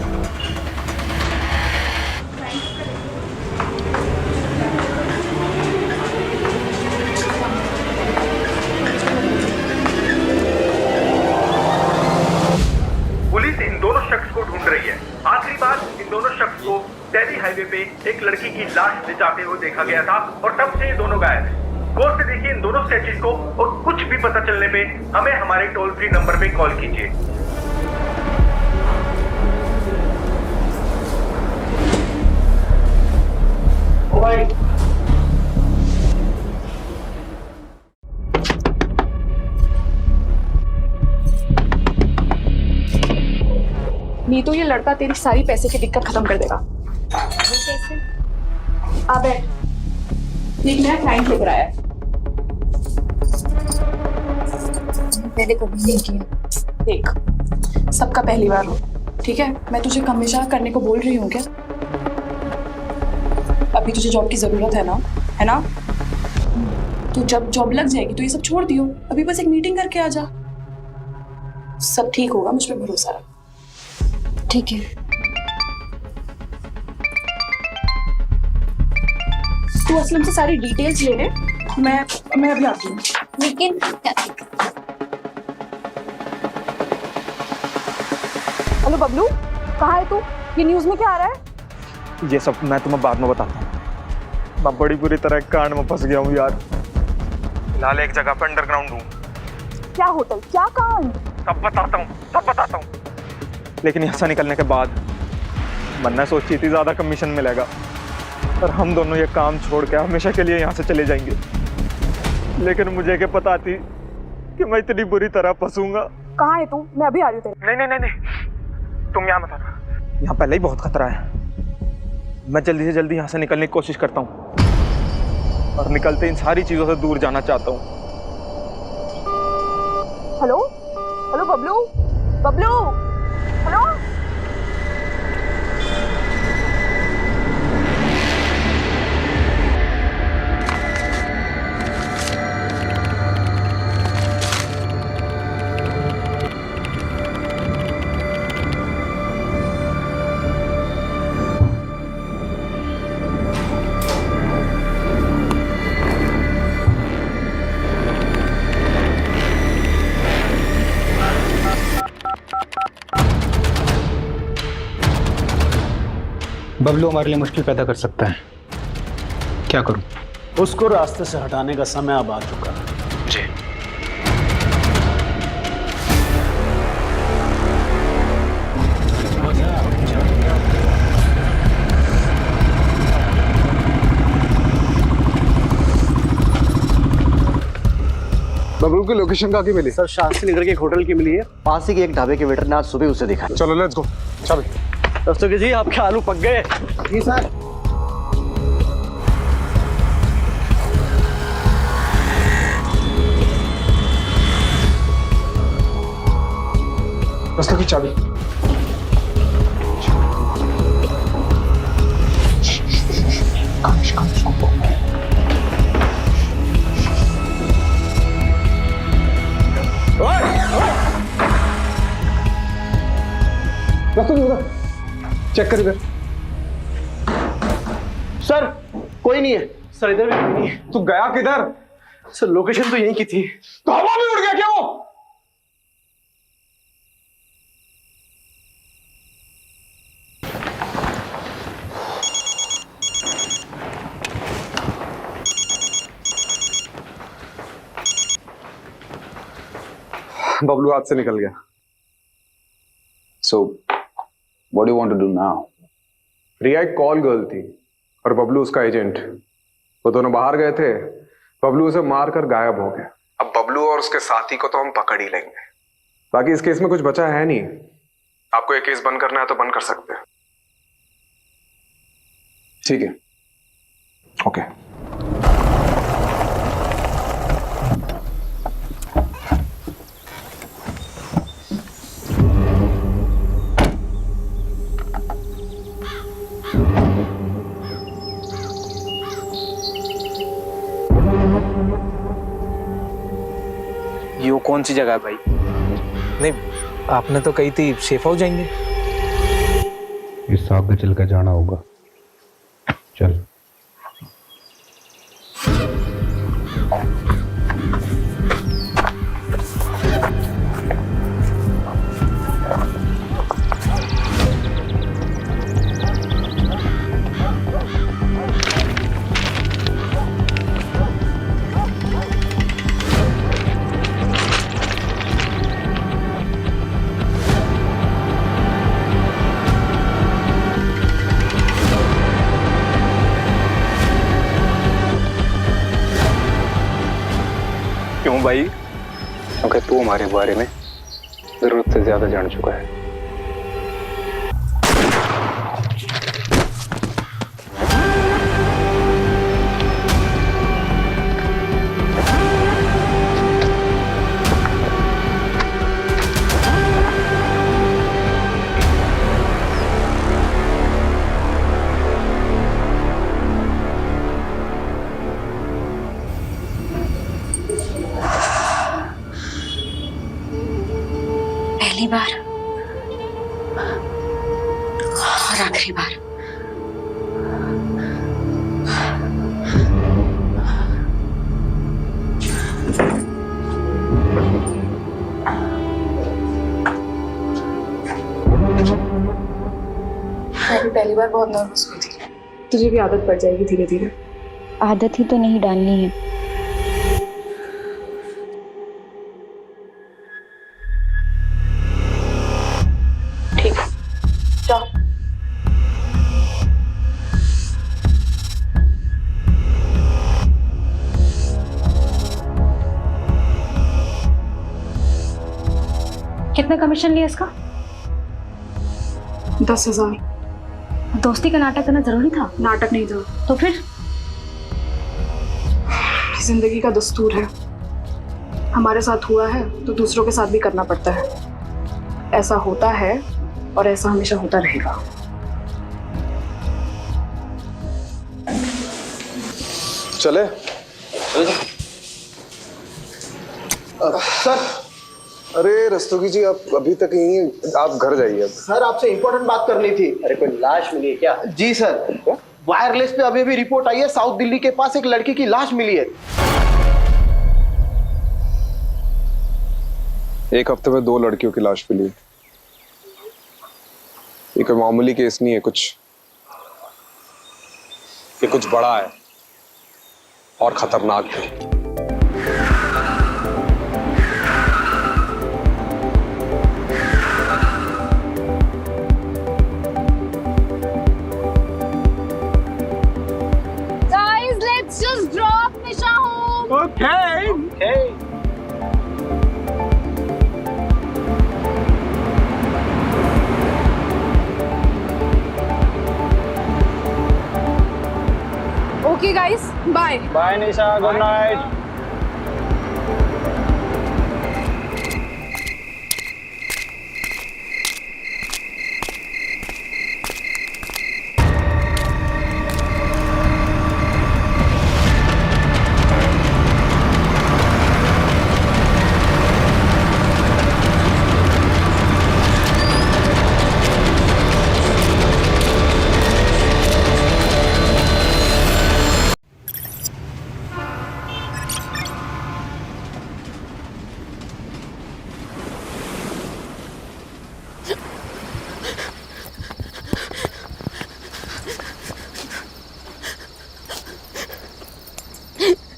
पुलिस इन दोनों शख्स को ढूंढ रही है। आखिरी बार इन दोनों शख्स को दिल्ली हाईवे पे एक लड़की की लाश ले जाते हुए देखा गया था और तब से ये दोनों गायब हैं। गौर से देखिए इन दोनों स्केचेस को और कुछ भी पता चलने पे हमें हमारे टोल फ्री नंबर पे कॉल कीजिए। ओ भाई, नहीं तो ये लड़का तेरी सारी पैसे की दिक्कत खत्म कर देगा। आ बैठ, एक नया क्लाइंट लेकर आया है। पहले कभी नहीं किया। देख, सबका पहली बार हो, ठीक है? मैं तुझे हमेशा करने को बोल रही हूँ क्या? अभी तुझे जॉब की जरूरत है ना? है ना? तो जब जॉब लग जाएगी तो ये सब छोड़ दियो। अभी बस एक मीटिंग करके आ जा, सब ठीक होगा, मुझ पर भरोसा रख। ठीक है। तू असलम से सारी डिटेल्स ले ले, मैं अभी आती हूँ। लेकिन हेलो बबलू, कहाँ है तू? ये न्यूज़ में क्या आ रहा है? ये सब मैं तुम्हें बाद में बताता हूँ। मैं बड़ी बुरी तरह कांड में फंस गया हूँ यार। फिलहाल एक जगह पे अंडरग्राउंड हूँ। क्या होटल, क्या कांड? सब बताता हूँ। लेकिन यहाँ से निकलने के बाद मन्ना सोची थी ज़्यादा कमीशन मिलेगा, पर हम दोनों ये काम छोड़ के हमेशा के लिए यहाँ से चले जाएंगे। लेकिन मुझे क्या पता थी कि मैं इतनी बुरी तरह फंसूंगा। कहाँ है तू? मैं अभी आ रही हूँ तेरे। नहीं, तुम यहाँ मत आना। यहाँ पहले ही बहुत खतरा है। मैं जल्दी से जल्दी यहाँ से निकलने की कोशिश करता हूँ और निकलते इन सारी चीज़ों से दूर जाना चाहता हूँ। Hello Bablu, hello. बबलू हमारे लिए मुश्किल पैदा कर सकता है, क्या करूं? उसको रास्ते से हटाने का समय अब आ चुका है। जी। बबलू की लोकेशन कहाँ की मिली? सर शास्त्री नगर के एक होटल की मिली है, पास ही के एक ढाबे के वेटर ने आज सुबह उसे देखा। चलो लेट्स गो। चल दोस्तों जी, आपके आलू पक गए। जी सर। रास्ते की चाबी। चेक कर इधर। सर कोई नहीं है। सर इधर भी कोई नहीं है। तू गया किधर? सर लोकेशन तो यहीं की थी। तो हवा में उड़ गया क्या वो? बबलू हाथ से निकल गया। So, what do you want to do now? रिया एक कॉल गर्ल थी और बबलू उसका एजेंट। वो दोनों बाहर गए थे, बबलू उसे मार कर गायब हो गया। अब बबलू और उसके साथी को तो हम पकड़ ही लेंगे। बाकी इस केस में कुछ बचा है नहीं। आपको ये केस बंद करना है तो बंद कर सकते हैं। ठीक है, ओके। ये कौन सी जगह है भाई? नहीं, आपने तो कही थी सेफ हाउस जाएंगे। इस सांप पे चल कर जाना होगा। चल। क्यों भाई? क्योंकि तू हमारे बारे में जरूरत से ज्यादा जान चुका है। पहली बार और आखिरी बार। मैं भी पहली बार बहुत नर्वस हुई थी। तुझे भी आदत पड़ जाएगी धीरे धीरे। आदत ही तो नहीं डालनी है। ठीक है, जाओ। कितना कमीशन लिया इसका? 10,000। दोस्ती का नाटक करना जरूरी था? नाटक नहीं था तो फिर? जिंदगी का दस्तूर है, हमारे साथ हुआ है तो दूसरों के साथ भी करना पड़ता है। ऐसा होता है और ऐसा हमेशा होता रहेगा। चले? सर, अरे रस्तोगी जी, आप अभी तक यहीं हैं? आप घर जाइए अब। सर आपसे इंपॉर्टेंट बात करनी थी। अरे कोई लाश मिली है क्या? जी सर, वायरलेस पे अभी रिपोर्ट आई है, साउथ दिल्ली के पास एक लड़की की लाश मिली है। एक हफ्ते में 2 लड़कियों की लाश मिली। ये कोई मामूली केस नहीं है, ये कुछ बड़ा है और खतरनाक है। Guys, let's just drop Nisha home. Okay. Okay guys, bye. Bye Nisha, good night.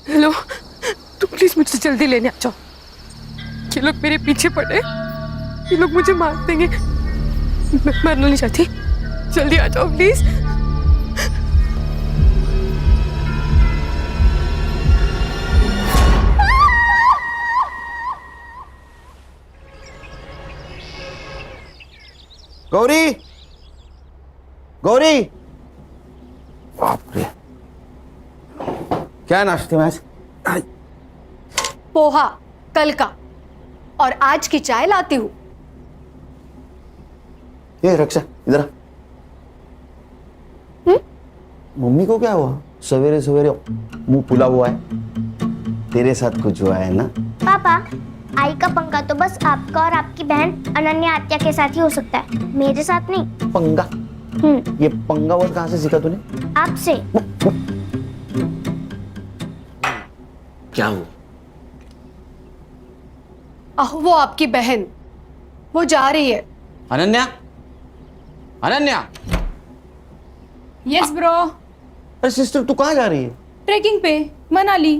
Hello, तुम प्लीज मुझसे जल्दी लेने आ जाओ। ये लोग मेरे पीछे पड़े, ये लोग मुझे मार देंगे। मैं मरना नहीं चाहती, जल्दी आ जाओ प्लीज। गौरी, गौरी, बाप रे, क्या नाश्ते में आज? पोहा कल का, और आज की चाय लाती हूँ। ये रक्षा इधर आ। मम्मी को क्या हुआ? सवेरे सवेरे मुंह फुला हुआ है। तेरे साथ कुछ हुआ है ना? पापा, आई का पंगा तो बस आपका और आपकी बहन अनन्या आत्या के साथ ही हो सकता है, मेरे साथ नहीं। पंगा? ये पंगा वर्ड कहाँ से सीखा तूने? आपसे। क्या हुआ? वो आपकी बहन, वो जा रही है। अनन्या, अनन्या। Yes bro. अरे सिस्टर, तू कहाँ जा रही है? ट्रेकिंग पे, मनाली।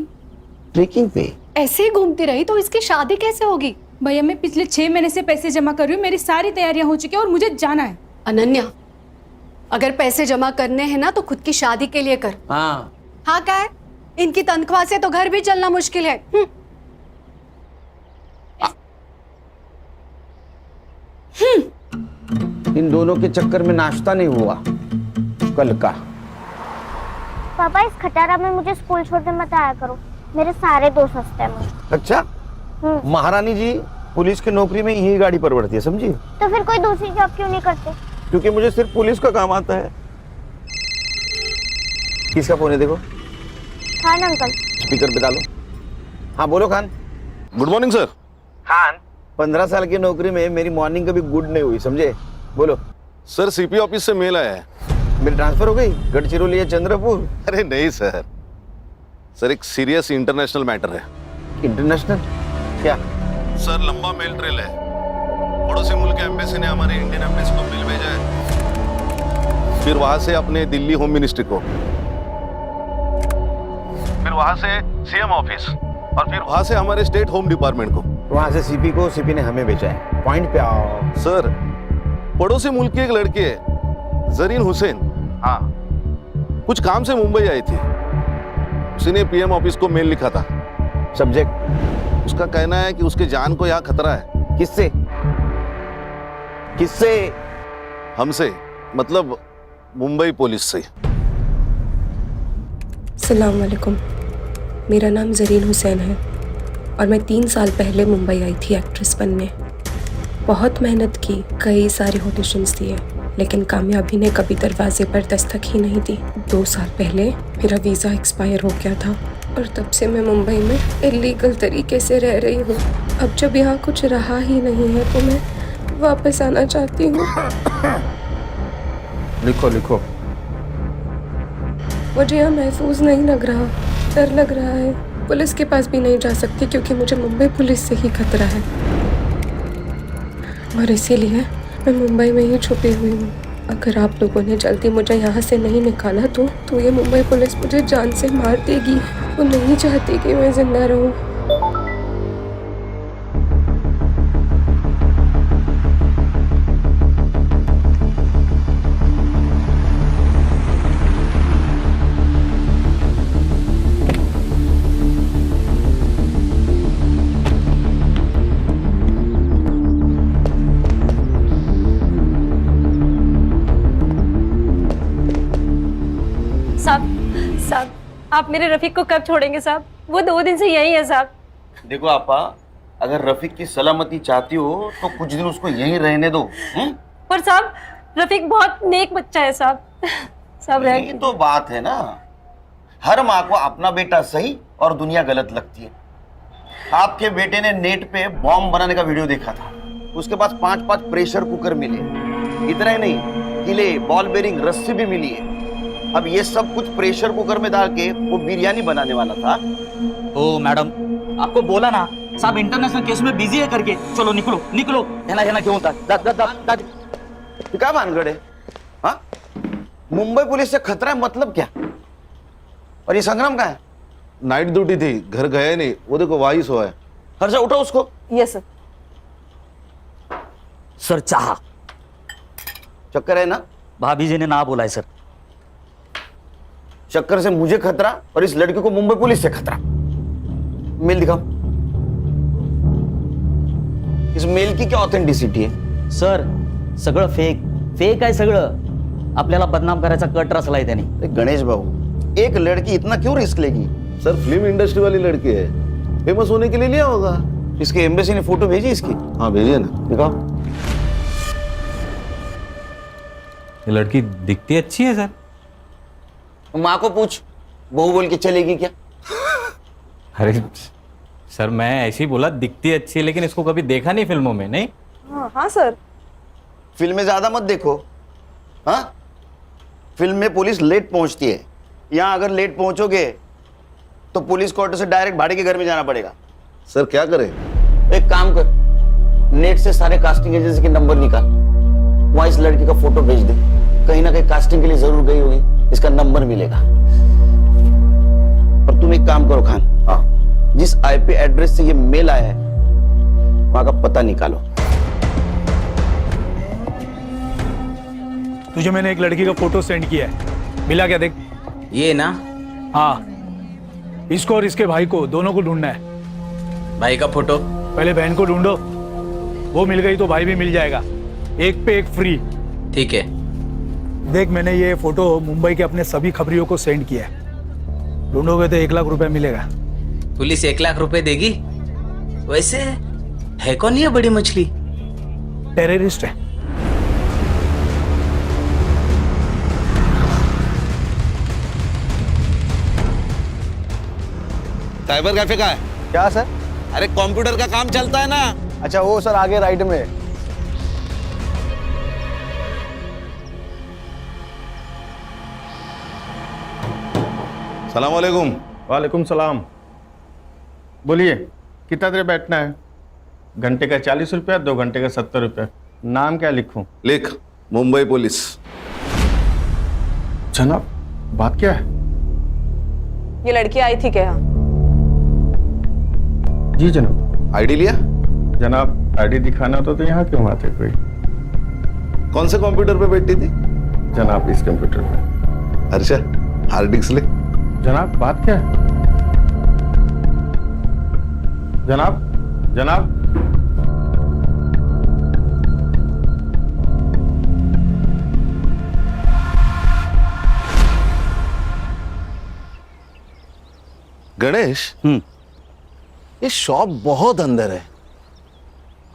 ट्रेकिंग पे? ऐसे ही घूमती रही तो इसकी शादी कैसे होगी? भैया, मैं पिछले 6 महीने से पैसे जमा कर रही हूँ, मेरी सारी तैयारियां हो चुकी है और मुझे जाना है। अनन्या, अगर पैसे जमा करने हैं ना तो खुद की शादी के लिए कर। हाँ क्या है? इनकी तनख्वाह से तो घर भी चलना मुश्किल है। इन दोनों के चक्कर में नाश्ता नहीं हुआ कल का। पापा, इस खटारा में मुझे स्कूल छोड़ने मत आया करो, मेरे सारे दोस्त हंसते हैं मुझे। अच्छा, महारानी जी पुलिस की नौकरी में यही गाड़ी पर बढ़ती है, समझी? तो फिर कोई दूसरी जॉब क्यों नहीं करते? क्योंकि मुझे सिर्फ पुलिस का काम आता है। किसका फोन है देखो? खान अंकल। स्पीकर पे डालो। हाँ बोलो Khan. Good morning sir. Khan, 15 साल की नौकरी में मेरी मॉर्निंग कभी गुड नहीं हुई, समझे? बोलो। सर, सीपी ऑफिस से मेल आया है। मेरी ट्रांसफर हो गई गढ़चिरौली या चंद्रपुर? अरे नहीं सर, सर एक सीरियस इंटरनेशनल मैटर है। इंटरनेशनल क्या? सर लंबा मेल ट्रेल है। पड़ोसी मुल्क के एम्बेसी ने हमारे इंडियन एम्बेसी को मेल भेजा है, फिर वहां से अपने दिल्ली होम मिनिस्ट्री को, फिर वहां से सीएम ऑफिस, और फिर वहां से हमारे स्टेट होम डिपार्टमेंट को। वहां से सीपी को, सीपी ने हमें भेजा है। पॉइंट पे आओ। सर, पड़ोसी मुल्क की एक लड़की है जरीन हुसैन, हाँ, कुछ काम से मुंबई आई थी। उसने पीएम ऑफिस को मेल लिखा था। सब्जेक्ट? उसका कहना है कि उसके जान को यहाँ खतरा है। किससे? किससे? हमसे, मतलब मुंबई पुलिस से। अस्सलाम वालेकुम, मेरा नाम जरीन हुसैन है और मैं 3 साल पहले मुंबई आई थी एक्ट्रेस बनने। बहुत मेहनत की, कई सारे ऑडिशंस दिए, लेकिन कामयाबी ने कभी दरवाजे पर दस्तक ही नहीं दी। 2 साल पहले मेरा वीज़ा एक्सपायर हो गया था और तब से मैं मुंबई में इलीगल तरीके से रह रही हूँ। अब जब यहाँ कुछ रहा ही नहीं है तो मैं वापस आना चाहती हूँ। लिखो लिखो। मुझे यहाँ महफूज नहीं लग रहा, डर लग रहा है। पुलिस के पास भी नहीं जा सकती क्योंकि मुझे मुंबई पुलिस से ही खतरा है, और इसीलिए मैं मुंबई में ही छुपी हुई हूँ। अगर आप लोगों ने जल्दी मुझे यहाँ से नहीं निकाला तो ये मुंबई पुलिस मुझे जान से मार देगी। वो नहीं चाहती कि मैं जिंदा रहूँ। साहब, आप मेरे रफीक को कब छोड़ेंगे साहब? वो 2 दिन से यही है साहब। देखो आपा, अगर रफीक की सलामती चाहती हो तो कुछ दिन उसको यहीं रहने दो। पर साहब, रफीक बहुत नेक बच्चा है साहब। साहब यही तो बात है ना, हर माँ को अपना बेटा सही और दुनिया गलत लगती है। आपके बेटे ने नेट पे बॉम्ब बनाने का वीडियो देखा था, उसके पास 5-5 प्रेशर कुकर मिले। इतना ही नहीं, किले, बॉल बेरिंग, रस्सी भी मिली है। अब ये सब कुछ प्रेशर कुकर में डाल के वो बिरयानी बनाने वाला था। ओ मैडम, आपको बोला ना साहब इंटरनेशनल केस में बिजी है करके। चलो निकलो निकलो। है ना क्यों था? क्या भानगढ़ है? हाँ, मुंबई पुलिस से खतरा है मतलब क्या? और ये संग्राम कहाँ है? नाइट ड्यूटी थी, घर गए नहीं, वो देखो वही सोया है। हर्षा उठो उसको। Yes sir. सर चाह चक्कर है ना? भाभी जी ने ना बोला है सर। चक्कर से मुझे खतरा और इस लड़की को मुंबई पुलिस से खतरा। मेल दिखाओ। इस मेल की क्या ऑथेंटिसिटी है? सर, सगळं फेक आहे सगळं. आपल्याला बदनाम करायचा कट रचलाय त्याने. अरे गणेश भाऊ, एक लड़की इतना क्यों रिस्क लेगी? सर फिल्म इंडस्ट्री वाली लड़की है, फेमस होने के लिए लिया होगा. इसके एम्बेसी ने फोटो भेजी इसकी? हाँ भेजिए ना. दिखाओ. ये लड़की दिखती अच्छी है सर. माँ को पूछ, बहू बोल के चलेगी क्या? अरे सर मैं ऐसे ही बोला दिखती अच्छी है, लेकिन इसको कभी देखा नहीं फिल्मों में. नहीं हाँ सर. फिल्में ज्यादा मत देखो. हाँ, फिल्म में पुलिस लेट पहुंचती है. यहाँ अगर लेट पहुंचोगे तो पुलिस क्वार्टर से डायरेक्ट भाड़े के घर में जाना पड़ेगा. सर क्या करें? एक काम कर, नेट से सारे कास्टिंग एजेंसी के नंबर निकाल, वहां इस लड़की का फोटो भेज दे. कहीं ना कहीं कास्टिंग के लिए जरूर गई होगी, इसका नंबर मिलेगा. और तुम एक काम करो खान, हाँ, जिस आईपी एड्रेस से ये मेल आया है वहां का पता निकालो. तुझे मैंने एक लड़की का फोटो सेंड किया है, मिला क्या? देख ये ना. हाँ, इसको और इसके भाई को, दोनों को ढूंढना है. भाई का फोटो पहले बहन को ढूंढो, वो मिल गई तो भाई भी मिल जाएगा. एक पे एक फ्री. ठीक है. देख मैंने ये फोटो मुंबई के अपने सभी खबरियों को सेंड किया है. ढूंढोगे तो 1 लाख रुपए मिलेगा. पुलिस 1 लाख रुपए देगी? वैसे है कौन ये बड़ी मछली? टेररिस्ट है. साइबर कैफे का है क्या सर? अरे कंप्यूटर का काम चलता है ना. अच्छा वो सर आगे राइट में. सलाम वालेकुम. वालेकुम सलाम. बोलिए कितना देर बैठना है? घंटे का 40 रुपया, 2 घंटे का 70 रुपया. नाम क्या लिखूं? लिख मुंबई पुलिस. जनाब बात क्या है? ये लड़की आई थी क्या? जी जनाब. आईडी लिया? जनाब आईडी दिखाना होता तो यहाँ क्यों आते कोई? कौन से कंप्यूटर पे बैठी थी? जनाब इस कंप्यूटर पे. अच्छा हार्ड डिस्क ले. जनाब बात क्या है? जनाब जनाब गणेश, ये शॉप बहुत अंदर है,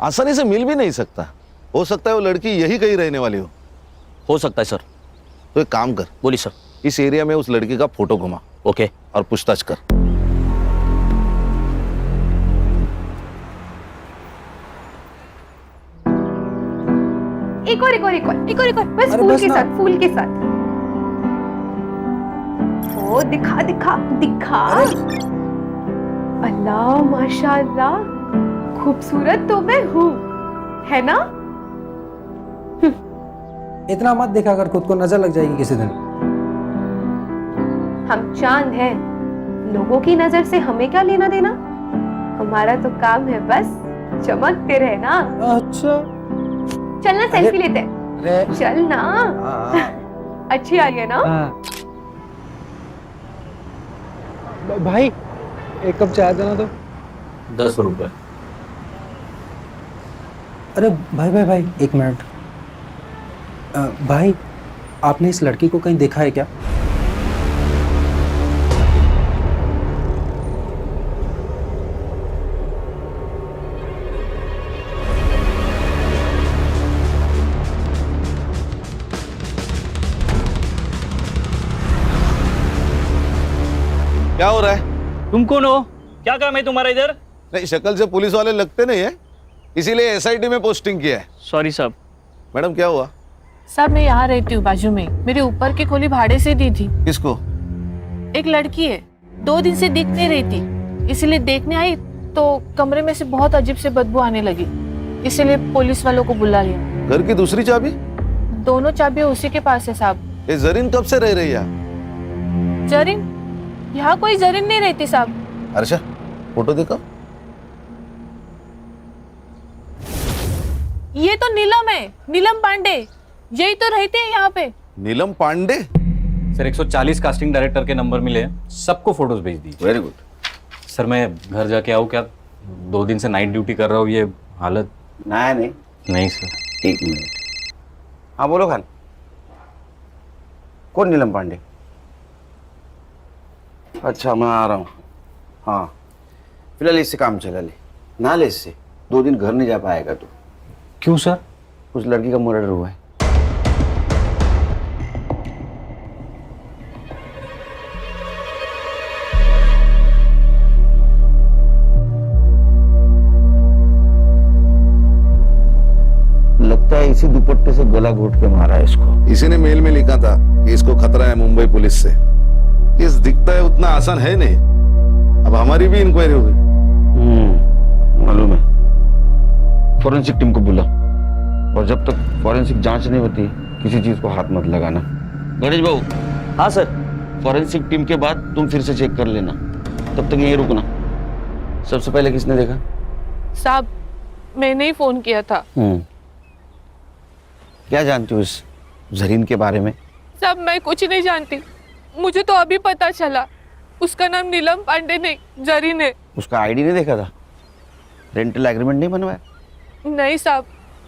आसानी से मिल भी नहीं सकता. हो सकता है वो लड़की यही कहीं रहने वाली हो सकता है सर. तो एक काम कर. बोलिए सर. इस एरिया में उस लड़की का फोटो घुमा. ओके. और पूछताछ कर. एक और बस फूल के साथ, फूल के साथ. ओ दिखा दिखा दिखा. अल्लाह माशाअल्लाह, खूबसूरत तो मैं हूँ, है ना? इतना मत देखा कर, खुद को नजर लग जाएगी किसी दिन. हम चांद हैं, लोगों की नजर से हमें क्या लेना देना? हमारा तो काम है बस चमकते रहना. अच्छा चलना सेल्फी लेते हैं. चल ना. अच्छी आ रही है ना? भाई एक कप चाय देना तो. 10 रुपए. अरे भाई भाई भाई एक मिनट. भाई आपने इस लड़की को कहीं देखा है क्या? क्या हो रहा है? तुम कौन हो? क्या काम है तुम्हारा इधर? नहीं, शक्ल से पुलिस वाले लगते नहीं है, इसीलिए एसआईटी में पोस्टिंग किया है. सॉरी साहब. मैडम क्या हुआ? साहब मैं यहाँ रहती हूँ बाजू में. मेरे ऊपर की खोली भाड़े से दी थी. किसको? एक लड़की है, 2 दिन से दिख नहीं रही थी, इसीलिए देखने आई तो कमरे में से बहुत अजीब से बदबू आने लगी, इसीलिए पुलिस वालों को बुला लिया. घर की दूसरी चाबी? दोनों चाबियां उसी के पास है साहब. ये जरीन कब से रह रही है? जरीन? यहाँ कोई जरीन नहीं रहती साहब. अर्षा फोटो देखो. ये तो नीलम है, नीलम पांडे. यही तो रहते हैं यहाँ पे. नीलम पांडे? सर 140 कास्टिंग डायरेक्टर के नंबर मिले हैं, सबको फोटोज भेज दीजिए. Very good. सर मैं घर जाके आऊँ क्या? 2 दिन से नाइट ड्यूटी कर रहा हूँ, ये हालत. नहीं नहीं सर. एक मिनट. हाँ बोलो खान, कौन नीलम पांडे? अच्छा मैं आ रहा हूँ। हाँ फिलहाल इससे काम चला ले, ना ले इससे, 2 दिन घर नहीं जा पाएगा तू। क्यों सर? उस लड़की का मर्डर हुआ है। लगता है इसी दुपट्टे से गला घोट के मारा है इसको। इसी ने मेल में लिखा था कि इसको खतरा है मुंबई पुलिस से। इस दिखता है उतना आसान है नहीं। अब हमारी भी इंक्वायरी होगी। मालूम है। फॉरेंसिक टीम को बुला, और जब तक फॉरेंसिक जांच नहीं होती किसी चीज को हाथ मत लगाना। गणेश बाबू। हाँ सर। फॉरेंसिक टीम के बाद तुम फिर से चेक कर लेना, तब तक यहीं रुकना। सबसे पहले किसने देखा? साहब मैंने ही फोन किया था। क्या जानती हो इस जरीन के बारे में? साहब मैं कुछ नहीं जानती, मुझे तो अभी पता चला उसका नाम नीलम पांडे नहीं जरीन है। उसका आईडी नहीं देखा था? रेंटल एग्रीमेंट नहीं बनवाया? नहीं साहब,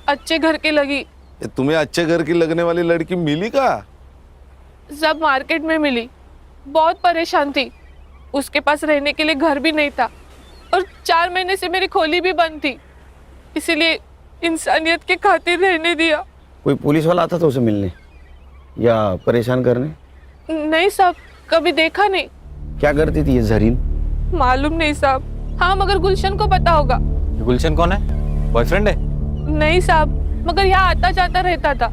अच्छे घर की लगी। तुम्हें अच्छे घर की लगने वाली लड़की मिली का? सब मार्केट में मिली, बहुत परेशान थी, उसके पास रहने के लिए घर भी नहीं था, और 4 महीने से मेरी खोली भी बंद थी, इसीलिए इंसानियत के खातिर रहने दिया। कोई पुलिस वाला आता था उसे मिलने या परेशान करने? नहीं साहब, कभी देखा नहीं। क्या करती थी ये जरीन? मालूम नहीं साहब। हाँ मगर गुलशन को पता होगा। गुलशन कौन है? बॉयफ्रेंड है? नहीं साहब, मगर यहाँ आता जाता रहता था।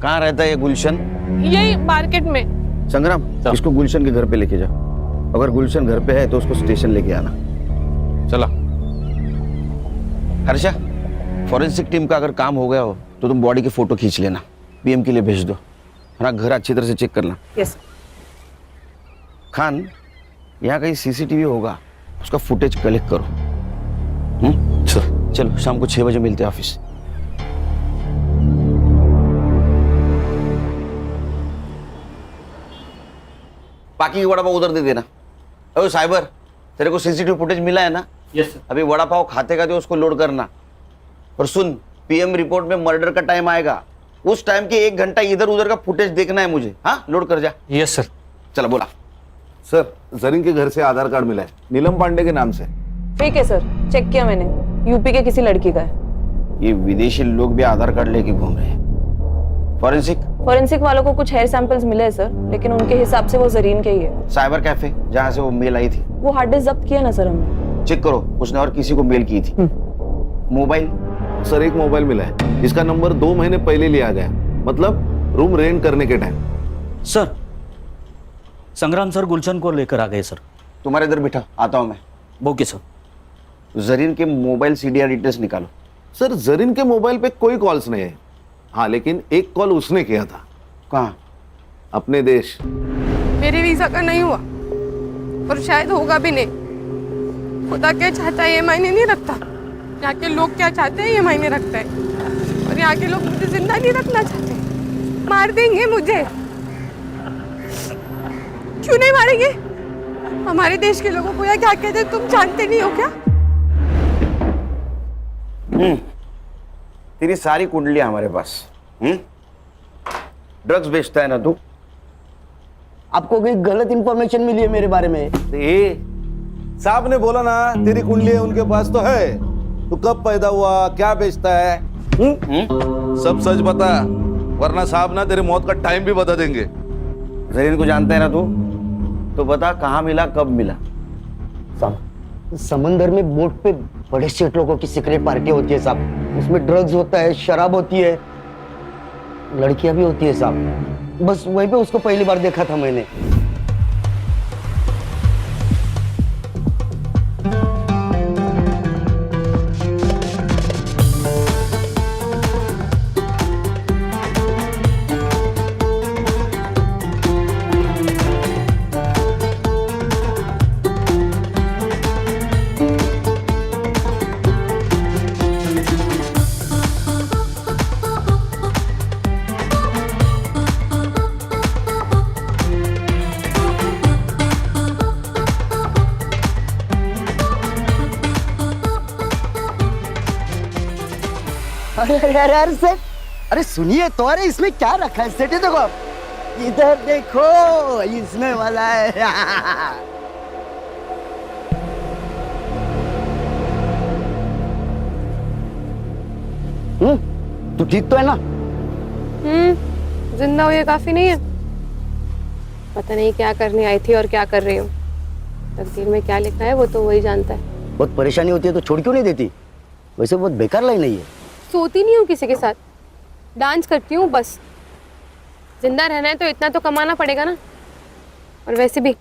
कहाँ रहता है ये गुलशन? यही मार्केट में। संग्राम, इसको गुलशन के घर पे लेके जाओ। अगर गुलशन घर पे है तो उसको स्टेशन लेके आना। चला। हर्षा, फॉरेंसिक टीम का अगर काम हो गया हो तो तुम बॉडी के फोटो खींच लेना, पीएम के लिए भेज दो। है ना, घर अच्छी तरह से चेक करना। यस। खान, यहाँ कहीं सीसीटीवी होगा, उसका फुटेज कलेक्ट करो। चलो शाम को 6 बजे मिलते हैं ऑफिस। बाकी की वड़ा पाव उधर दे देना। अरे साइबर, तेरे को सीसीटीवी फुटेज मिला है ना? Yes sir. अभी वड़ा पाव खाते खाते उसको लोड करना। और सुन, पीएम रिपोर्ट में मर्डर का टाइम आएगा, उस टाइम के 1 घंटा इधर उधर का फुटेज देखना है मुझे। हाँ, लोड कर जा। Yes sir. चलो बोला। सर, जरीन के घर से आधार कार्ड मिला है, नीलम पांडे के नाम से। फेक है सर, चेक किया मैंने, यूपी के किसी लड़की का है। ये विदेशी लोग भी आधार कार्ड लेके घूम रहे हैं। फॉरेंसिक वालों को कुछ हेयर सैंपल्स मिले हैं सर, लेकिन उनके हिसाब से वो जरीन के ही है। साइबर कैफे जहाँ से वो मेल आई थी, वो हार्ड डिस्क जब्त किया ना सर हमने। चेक करो उसने और किसी को मेल की थी। मोबाइल? सर, एक मोबाइल मिला है, इसका नंबर 2 महीने पहले लिया गया, मतलब रूम रेंट करने के टाइम। सर, संग्राम सर गुलशन को लेकर आ गए सर। तुम्हारे इधर बिठा, आता हूँ मैं। Okay sir. जरीन के मोबाइल सीडीआर डिटेल्स निकालो। सर, जरीन के मोबाइल पे कोई कॉल्स नहीं है। हाँ, लेकिन एक कॉल उसने किया था। कहाँ? अपने देश। मेरे वीजा का नहीं हुआ और शायद होगा भी नहीं। खुदा क्या चाहता है ये मायने नहीं रखता, यहाँ के लोग क्या चाहते हैं ये मायने रखता है। और यहाँ के लोग मुझे जिंदा नहीं रखना चाहते, मार देंगे मुझे। क्यों नहीं मारेंगे? हमारे देश के लोगों को यहाँ क्या कहते हैं तुम जानते नहीं हो क्या? तेरी सारी कुंडलियां हमारे पास। ड्रग्स बेचता है ना तू? आपको कोई गलत इंफॉर्मेशन मिली है मेरे बारे में? साहब ने बोला ना तेरी कुंडली उनके पास तो है। तू कब पैदा हुआ, क्या बेचता है, सब सच बता, वरना साहब ना तेरी मौत का टाइम भी बता देंगे। जरीन को जानता है ना तू? तो बता कहाँ मिला, कब मिला? समंदर में बोट पे बड़े सेठ लोगों की सीक्रेट पार्टी होती है साहब, उसमें ड्रग्स होता है, शराब होती है, लड़कियां भी होती है साहब। बस वहीं पे उसको पहली बार देखा था मैंने। अरे सर, अरे सुनिए तो, अरे इसमें क्या रखा है सेठ, देखो आप इधर देखो, इसमें वाला है। तू ठीक तो है ना? जिंदा हो ये काफी नहीं है। पता नहीं क्या करने आई थी और क्या कर रही हूँ। तकदीर में क्या लिखा है वो तो वही जानता है। बहुत परेशानी होती है तो छोड़ क्यों नहीं देती? वैसे बहुत बेकार लाइन नहीं है। सोती नहीं हूँ किसी के साथ, डांस करती हूँ बस। जिंदा रहना है तो इतना तो कमाना पड़ेगा ना। और वैसे भी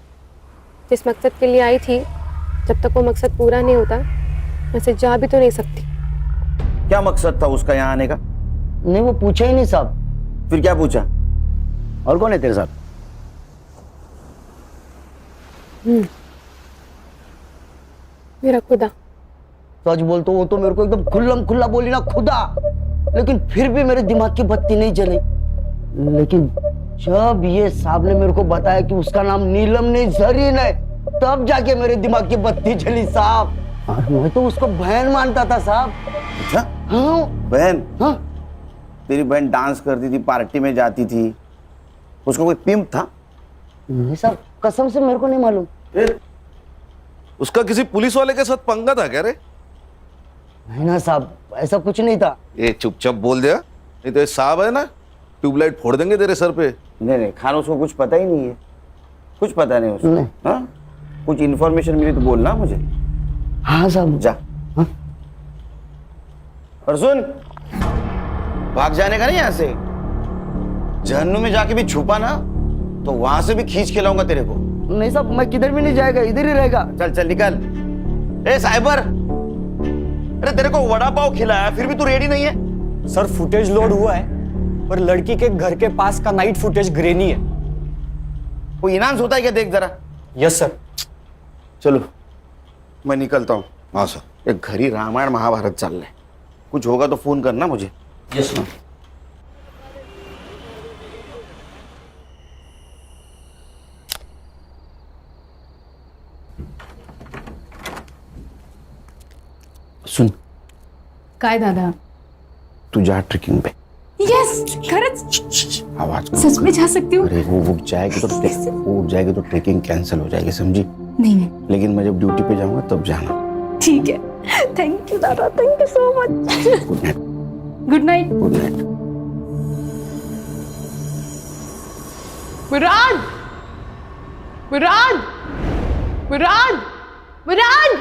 जिस मकसद के लिए आई थी, जब तक वो मकसद पूरा नहीं होता वैसे जा भी तो नहीं सकती। क्या मकसद था उसका यहाँ आने का? नहीं वो पूछा ही नहीं साहब। फिर क्या पूछा? और कौन है तेरे साथ? मेरा खुदा। सच बोल तो वो तो मेरे को एकदम खुल्लम खुल्ला बोली ना, खुदा। लेकिन फिर भी मेरे दिमाग की बत्ती नहीं जली। लेकिन जब ये साहब ने मेरे को बताया कि उसका नाम नीलम नहीं जरीन है, तब जाके मेरे दिमाग की बत्ती जली साहब। मैं तो उसको बहन मानता था साहब। अच्छा? हाँ बहन? हाँ। तेरी बहन डांस करती थी, पार्टी में जाती थी, उसका कोई पिंप था? नहीं साहब, कसम से मेरे को नहीं मालूम। उसका किसी पुलिस वाले के साथ पंगा था क्या रे? नहीं ना साहब, ऐसा कुछ नहीं था। ये चुपचाप बोल दिया, नहीं तो ये साहब है ना, ट्यूबलाइट फोड़ देंगे तेरे सर पे। नहीं नहीं खान, उसको कुछ पता ही नहीं है, कुछ पता नहीं उसको। हाँ? कुछ इन्फॉर्मेशन मिली तो बोलना मुझे। हाँ साहब। जा। हाँ? और सुन, भाग जाने का नहीं यहाँ से। जहन्नुम में जाके भी छुपा ना तो वहां से भी खींच के लाऊंगा तेरे को। नहीं साहब, मैं किधर भी नहीं जाएगा, इधर ही रहेगा। चल चल निकल। ए साइबर, अरे तेरे को वड़ा पाव खिलाया फिर भी तू रेडी नहीं है? सर फुटेज लोड हुआ है, पर लड़की के घर के पास का नाइट फुटेज ग्रेनी है। कोई इनाम होता है क्या? देख जरा। Yes sir. चलो मैं निकलता हूँ। हाँ सर। एक घर ही रामायण महाभारत चल रहा है, कुछ होगा तो फोन करना मुझे। Yes sir. सुन, काय दादा? तू जा ट्रेकिंग पे। यस, खरंच? आवाज सच में जा सकती हूँ? अरे वो उठ जाएगी तो ट्रेकिंग कैंसिल हो जाएगी, समझी? नहीं। लेकिन मैं जब ड्यूटी पे जाऊंगा तब जाना। ठीक है, थैंक यू दादा, thank you so much. Good night. Good night. Good night. Murad, Murad, Murad, Murad,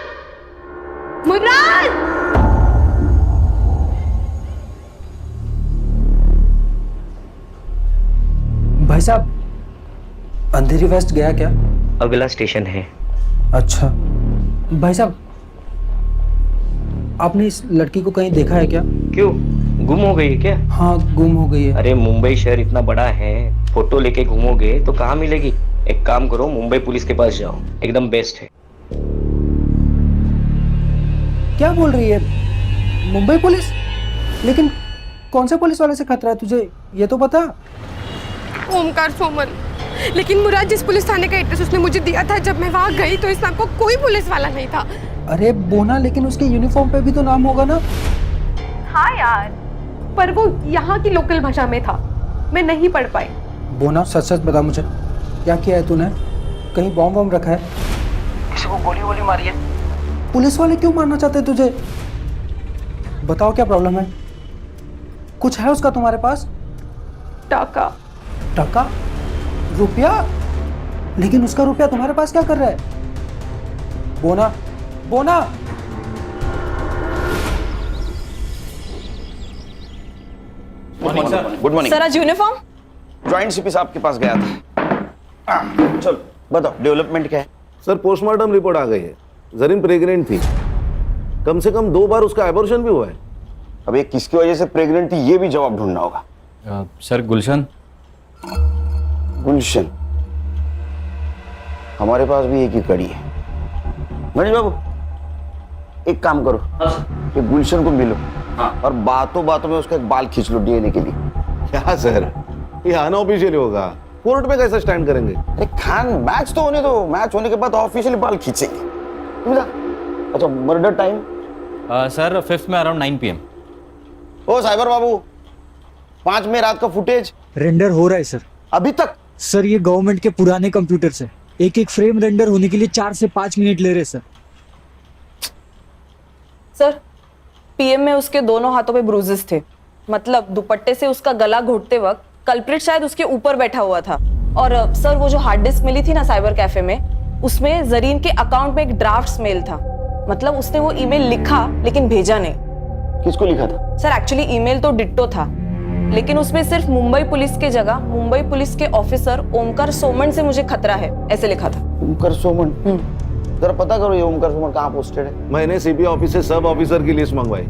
Murad. भाई साहब, अंधेरी वेस्ट गया क्या? अगला स्टेशन है। अच्छा भाई साहब, आपने इस लड़की को कहीं देखा है क्या? क्यों, गुम हो गई है क्या? हाँ, गुम हो गई है। अरे मुंबई शहर इतना बड़ा है, फोटो लेके घूमोगे तो कहाँ मिलेगी? एक काम करो, मुंबई पुलिस के पास जाओ, एकदम बेस्ट है। क्या बोल रही है? मुंबई पुलिस? लेकिन कौन से पुलिस वाले से खतरा है तुझे, ये तो बता। ओमकार सोमल। लेकिन मुराद, जिस पुलिस थाने का एड्रेस उसने मुझे दिया था, जब मैं वहाँ गई तो इस नाम को कोई पुलिस वाला नहीं था। अरे बोना, लेकिन उसके यूनिफॉर्म पे भी तो नाम होगा ना? हाँ यार, पर वो यहाँ की लोकल भाषा में था, मैं नहीं पढ़ पाई। बोना, सच सच बता मुझे, क्या किया है तूने? कहीं बॉम्ब वॉम्ब रखा है? किसी को गोली वोली मारी है? पुलिस वाले क्यों मारना चाहते हैं तुझे? बताओ क्या प्रॉब्लम है? कुछ है उसका तुम्हारे पास? टाका। टाका? रुपया? लेकिन उसका रुपया तुम्हारे पास क्या कर रहा है? बोना, बोना। गुड मॉर्निंग सर, आज यूनिफॉर्म? ज्वाइंट सीपी साहब के पास गया था। चलो बताओ, डेवलपमेंट क्या है? सर पोस्टमार्टम रिपोर्ट आ गई है, जरीन प्रेग्नेंट थी, कम से कम 2 बार उसका एबॉर्शन भी हुआ है। अब ये किसकी वजह से प्रेग्नेंट थी, ये भी जवाब ढूंढना होगा। सर गुलशन। गुलशन, हमारे पास भी एक ही कड़ी है। मनीष बाबू, एक काम करो, ये गुलशन को मिलो और बातों बातों में उसका एक बाल खींच लो डीएनए के लिए। क्या सर, ये अनऑफिशियल होगा, कोर्ट में कैसे स्टैंड करेंगे? अरे खान, मैच तो होने दो, मैच होने के बाद ऑफिशियली बाल खींचेंगे। अच्छा, मर्डर टाइम? सर 5th में अराउंड 9 PM। ओ साइबर बाबू, 5 में रात का फुटेज रेंडर हो रहा है सर। अभी तक? सर ये गवर्नमेंट के पुराने कंप्यूटर से एक एक फ्रेम रेंडर होने के लिए 4 से 5 मिनट ले रहे सर। सर पीएम में उसके दोनों हाथों पे ब्रूजेस थे, मतलब दुपट्टे से उसका गला घोटते वक्त कल्प्रिट शायद उसके ऊपर बैठा हुआ था। और सर वो जो हार्ड डिस्क मिली थी ना साइबर कैफे में, उसमें जरीन के अकाउंट में एक ड्राफ्ट मेल था, मतलब उसने वो ईमेल लिखा लेकिन भेजा नहीं। किसको लिखा था? सर एक्चुअली ईमेल तो डिट्टो था, लेकिन उसमें सिर्फ मुंबई पुलिस के जगह मुंबई पुलिस के ऑफिसर ओमकार सोमन से मुझे खतरा है ऐसे लिखा था। ओमकार सोमन? जरा पता करो ये ओमकार सोमन कहाँ पोस्टेड है। मैंने सीपी ऑफिस से सब ऑफिसर की लिस्ट मंगवाई।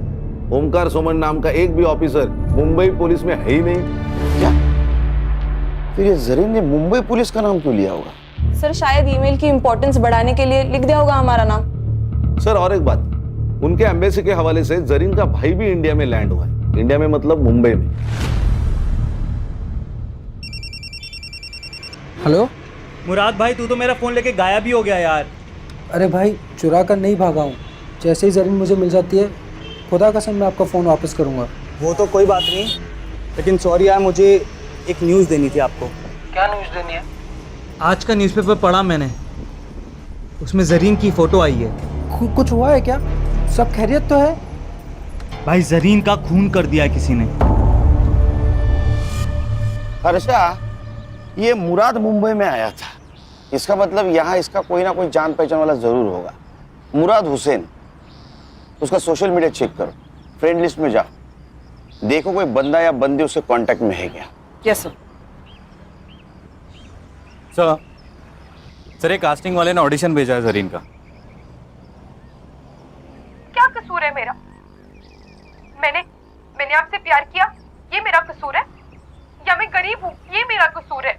ओमकार सोमन नाम का एक भी ऑफिसर मुंबई पुलिस में है ही नहीं। क्या? फिर ये जरीन ने मुंबई पुलिस का नाम क्यों लिया होगा? सर शायद ईमेल की इंपॉर्टेंस बढ़ाने के लिए लिख दिया होगा हमारा नाम। सर और एक बात, उनके एम्बेसी के हवाले से जरीन का भाई भी इंडिया में लैंड हुआ है। इंडिया में मतलब मुंबई में। हेलो मुराद भाई, तू तो मेरा फोन लेके गायब ही हो गया यार। अरे भाई चुरा कर नहीं भागा हूँ, जैसे ही जरीन मुझे मिल जाती है खुदा कसम मैं आपका फ़ोन वापस करूँगा। वो तो कोई बात नहीं, लेकिन सॉरी यार, मुझे एक न्यूज़ देनी थी आपको। क्या न्यूज़ देनी है? आज का न्यूज़पेपर पढ़ा मैंने, उसमें जरीन की फ़ोटो आई है। कुछ हुआ है क्या? सब खैरियत तो है? भाई जरीन का खून कर दिया है किसी ने। हर्षा, ये मुराद मुंबई में आया था, इसका मतलब यहाँ इसका कोई ना कोई जान पहचान वाला जरूर होगा। मुराद हुसैन, उसका सोशल मीडिया चेक करो, फ्रेंड लिस्ट में जाओ, देखो कोई बंदा या बंदी उसके कांटेक्ट में है क्या। Yes sir. सर एक कास्टिंग वाले ने ऑडिशन भेजा है जरीन का। क्या कसूर है मेरा? मैंने आपसे प्यार किया, ये मेरा कसूर है? या मैं गरीब हूँ, ये मेरा कसूर है?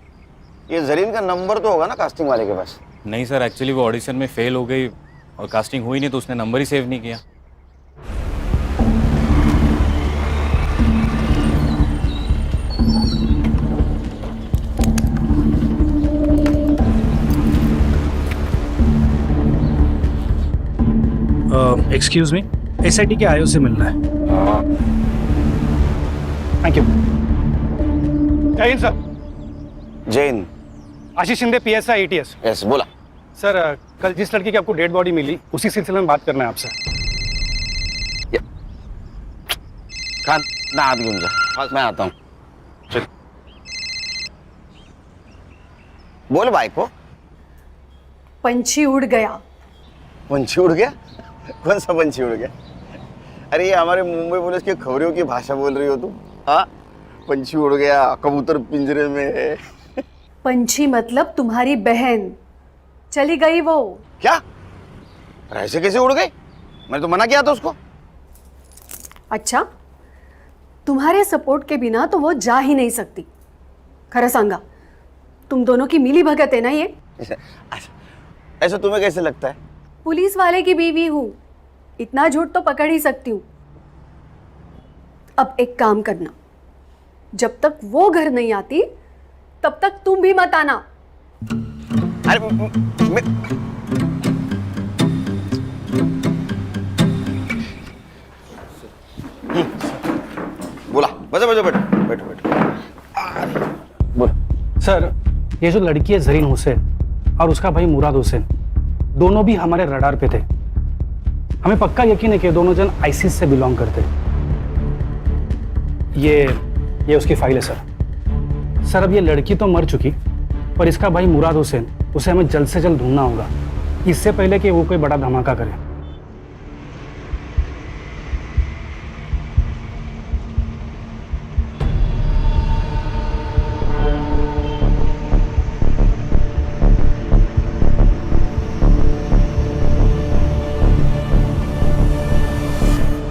ये जरीन का नंबर तो होगा ना कास्टिंग वाले के पास? नहीं सर, एक्चुअली वो ऑडिशन में फेल हो गई और कास्टिंग हुई नहीं तो उसने नंबर ही सेव नहीं किया। एक्सक्यूज मी, एसआईटी के आईओ से मिलना है। Thank you. जय हिंद सर। जय हिंद। आशीष शिंदे, पीएसआई एटीएस। यस बोला। सर कल जिस लड़की की आपको डेड बॉडी मिली उसी सिलसिले में बात करना है आपसे। खान ना हाथ घूम जा, मैं आता हूँ। चल बोल भाई को। पंछी उड़ गया। पंछी उड़ गया? कौन सा पंछी उड़ गया? अरे ये हमारे मुंबई पुलिस की खबरों की भाषा बोल रही हो तुम? हाँ, पंछी उड़ गया, कबूतर पिंजरे में है। पंछी मतलब तुम्हारी बहन चली गई वो। क्या? ऐसे कैसे उड़ गई? मैंने तो मना किया था उसको। अच्छा, तुम्हारे सपोर्ट के बिना तो वो जा ही नहीं सकती। खरा सांगा, तुम दोनों की मिली भगत है ना ये? ऐसा तुम्हें कैसे लगता है? पुलिस वाले की बीवी हूं, इतना झूठ तो पकड़ ही सकती हूँ। अब एक काम करना, जब तक वो घर नहीं आती तब तक तुम भी मत आना। अरे बोला, बजा बजा, बैठो बैठो बैठो। बोल। सर ये जो लड़की है जरीन हुसैन और उसका भाई मुराद हुसैन, दोनों भी हमारे रडार पे थे। हमें पक्का यकीन है कि दोनों जन आईसिस से बिलोंग करते। ये उसकी फाइल है सर। सर अब ये लड़की तो मर चुकी, पर इसका भाई मुराद हुसैन, उसे हमें जल्द से जल्द ढूंढना होगा, इससे पहले कि वो कोई बड़ा धमाका करे।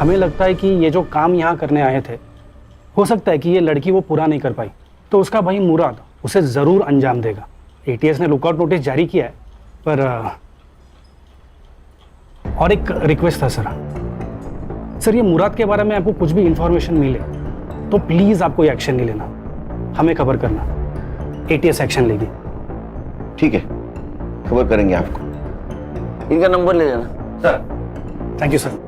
हमें लगता है कि ये जो काम यहाँ करने आए थे, हो सकता है कि ये लड़की वो पूरा नहीं कर पाई, तो उसका भाई मुराद उसे ज़रूर अंजाम देगा। एटीएस ने लुकआउट नोटिस जारी किया है, पर और एक रिक्वेस्ट था सर, ये मुराद के बारे में आपको कुछ भी इंफॉर्मेशन मिले तो प्लीज़ आप कोई एक्शन नहीं लेना, हमें खबर करना, एटीएस एक्शन लेगी। ठीक है, खबर करेंगे आपको। इनका नंबर ले लेना sir. Thank you sir.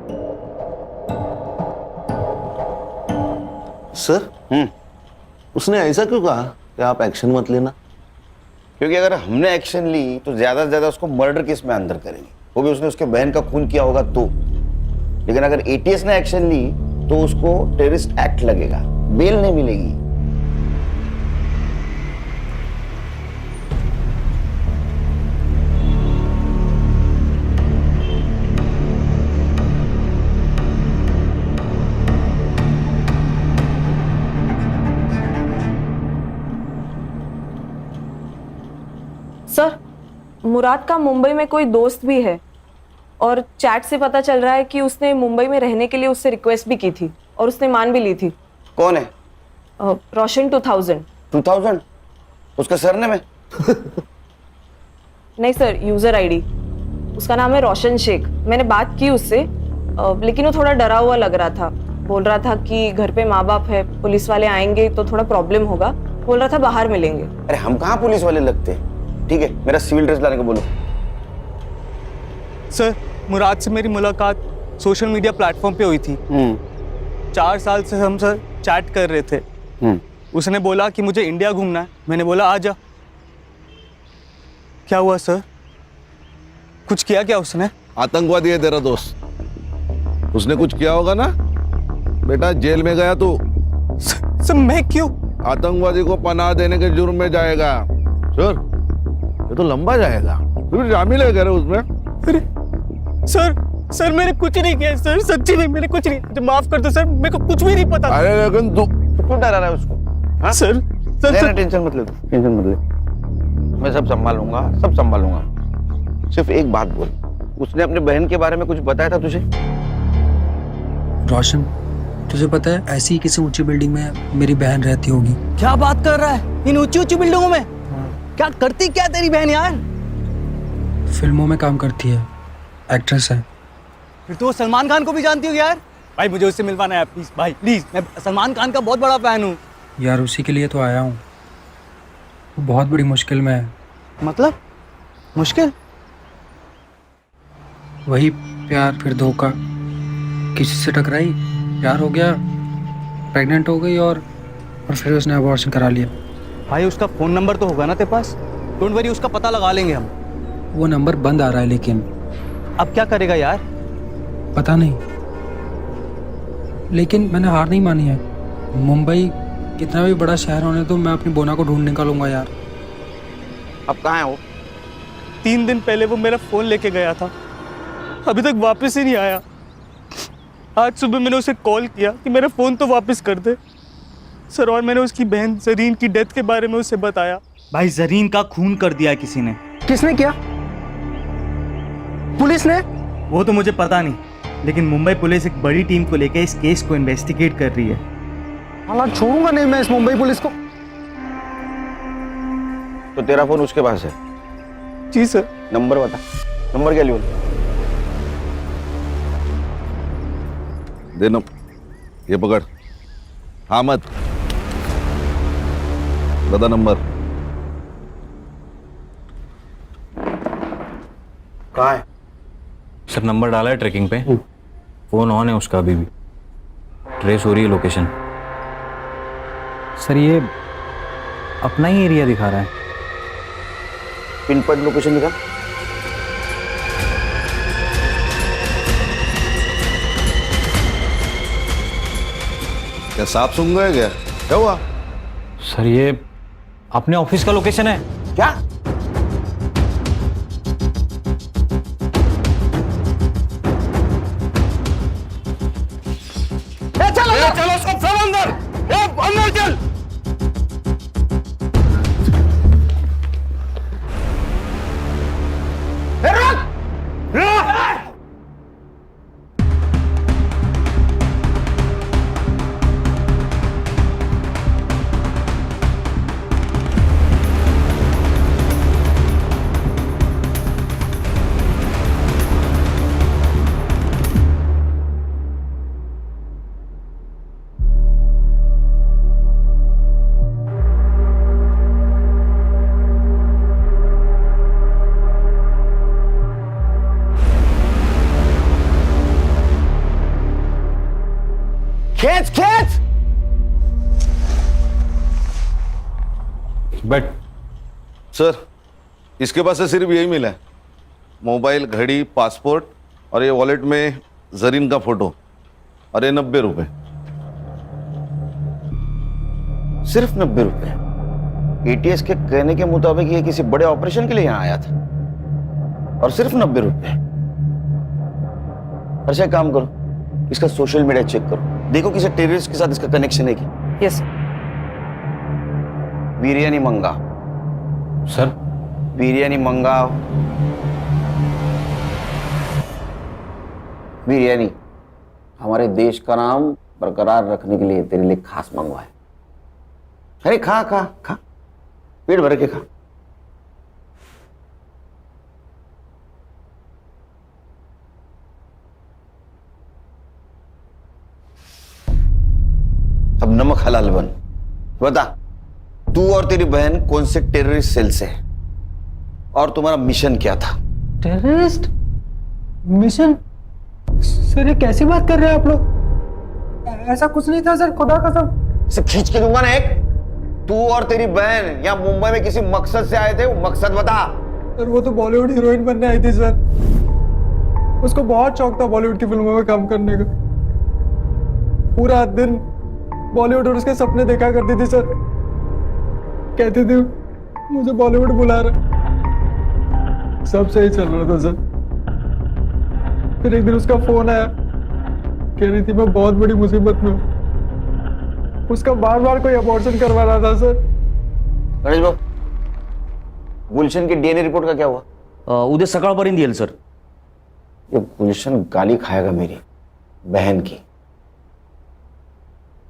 Sir उसने ऐसा क्यों कहा कि आप एक्शन मत लेना? क्योंकि अगर हमने एक्शन ली तो ज्यादा से ज्यादा उसको मर्डर केस में अंदर करेंगे, वो भी उसने उसके बहन का खून किया होगा तो। लेकिन अगर एटीएस ने एक्शन ली तो उसको टेररिस्ट एक्ट लगेगा, बेल नहीं मिलेगी। सर, मुराद का मुंबई में कोई दोस्त भी है और चैट से पता चल रहा है कि उसने मुंबई में रहने के लिए उससे रिक्वेस्ट भी की थी और उसने मान भी ली थी। कौन है? रोशन 2000? उसका सरनेम है? नहीं सर, यूजर आईडी। उसका नाम है रोशन शेख। मैंने बात की उससे, लेकिन वो थोड़ा डरा हुआ लग रहा था। बोल रहा था कि घर पे माँ बाप है, पुलिस वाले आएंगे तो थोड़ा प्रॉब्लम होगा। बोल रहा था बाहर मिलेंगे। अरे हम कहाँ पुलिस वाले लगते हैं। ठीक है, मेरा सिविल ड्रेस लाने को बोलो। सर, मुराद से मेरी मुलाकात सोशल मीडिया प्लेटफॉर्म पे हुई थी। 4 साल से हम सर चैट कर रहे थे। उसने बोला कि मुझे इंडिया घूमना है। मैंने बोला आ जा। क्या हुआ सर? कुछ किया क्या उसने? आतंकवादी है तेरा दोस्त, उसने कुछ किया होगा ना बेटा। जेल में गया तू। सर मैं क्यों? आतंकवादी को पनाह देने के जुर्म में जाएगा। सर ये तो लंबा जाएगा, तू शामिल है कह रहे उसमें। अरे सर मैंने कुछ नहीं किया सर, सच्ची में मैंने कुछ नहीं। मुझे माफ कर दो सर, मेरे को कुछ भी नहीं पता। अरे लेकिन तू क्यों डरा रहा है उसको? हाँ? सर टेंशन मत ले, टेंशन मत ले। मैं सब संभालूंगा, सब संभालूंगा। सिर्फ एक बात बोल, उसने अपने बहन के बारे में कुछ बताया था तुझे? रोशन, तुझे पता है ऐसी किसी ऊंची बिल्डिंग में मेरी बहन रहती होगी। क्या बात कर रहा है? इन ऊंची ऊंची बिल्डिंगों में? क्या करती क्या तेरी बहन यार? फिल्मों में काम करती है, एक्ट्रेस है। फिर तो वो सलमान खान को भी जानती होगी यार। भाई मुझे उससे मिलवाना है प्लीज, भाई प्लीज। मैं सलमान खान का बहुत बड़ा फैन हूँ यार, उसी के लिए तो आया हूँ। वो बहुत बड़ी मुश्किल में है। मतलब मुश्किल? वही प्यार फिर धोखा, किसी से टकराई, प्यार हो गया, प्रेग्नेंट हो गई और फिर उसने अबॉर्शन करा लिया। भाई उसका फोन नंबर तो होगा ना तेरे पास? डोंट वरी, उसका पता लगा लेंगे हम। वो नंबर बंद आ रहा है, लेकिन अब क्या करेगा यार? पता नहीं, लेकिन मैंने हार नहीं मानी है। मुंबई कितना भी बड़ा शहर होने तो मैं अपनी बोना को ढूंढ निकालूंगा यार। अब कहाँ है वो? 3 दिन पहले वो मेरा फोन लेके गया था, अभी तक वापस ही नहीं आया। आज सुबह मैंने उसे कॉल किया कि मेरा फोन तो वापस कर दे सर, और मैंने उसकी बहन जरीन की डेथ के बारे में उसे बताया। भाई जरीन का खून कर दिया किसी ने। किसने किया? पुलिस ने? वो तो मुझे पता नहीं, लेकिन मुंबई पुलिस एक बड़ी टीम को लेकर इस केस को इन्वेस्टिगेट कर रही है। हालांकि छोड़ूंगा नहीं मैं इस मुंबई पुलिस को। तो तेरा फोन उसके पास है? जी सर। नंबर बता, नंबर क्या लियो? दे ये पकड़। हाँ मत बता नंबर। कहाँ है? सर नंबर डाला है ट्रैकिंग पे, फोन ऑन है उसका, अभी भी ट्रेस हो रही है लोकेशन। सर ये अपना ही एरिया दिखा रहा है। पिन पॉइंट लोकेशन निकाल। क्या सांप सूंघ गए क्या? क्या हुआ? सर ये अपने ऑफिस का लोकेशन है। क्या? चलो सब अंदर, अंदर चल। खींच खींच। बट सर इसके पास से सिर्फ यही मिला है, मोबाइल, घड़ी, पासपोर्ट और ये वॉलेट में जरीन का फोटो और ये 90 रुपए। सिर्फ 90 रुपए? एटीएस के कहने के मुताबिक ये किसी बड़े ऑपरेशन के लिए यहाँ आया था और सिर्फ 90 रुपए। अच्छा काम करो, इसका सोशल मीडिया चेक करो, देखो किसी टेररिस्ट के साथ इसका कनेक्शन है क्या। यस बिरयानी मंगाओ सर। बिरयानी मंगाओ, बिरयानी हमारे देश का नाम बरकरार रखने के लिए तेरे लिए खास मंगवाए। अरे खा खा खा, पेट भर के खा। अब नमक हलाल बन। बता, तू और तेरी बहन कौन से टेररिस्ट सेल से है और तुम्हारा मिशन क्या था? Terrorist mission? सर ये कैसी बात कर रहे हैं आप लोग? ऐसा कुछ नहीं था सर, खुदा कसम। इसे खींच के दूंगा ना एक। तू और तेरी बहन यहाँ मुंबई में किसी मकसद से आए थे, वो मकसद बता। सर वो तो बॉलीवुड हीरोइन बनने आई थी सर, उसको बहुत शौक था बॉलीवुड की फिल्मों में काम करने का। पूरा दिन बॉलीवुड और उसके सपने देखा करती थी सर, कहती थी मुझे बॉलीवुड बुला रहा। सब सही चल रहा था सर, फिर एक दिन उसका फोन आया, कह रही थी मैं बहुत बड़ी मुसीबत में हूँ। उसका बार बार कोई अबॉर्शन करवा रहा था सर। गणेश बाबू, गुलशन की डीएनए रिपोर्ट का क्या हुआ? उद्या सकाळपर्यंत येईल सर। ये गुलशन गाली खाएगा मेरी बहन की।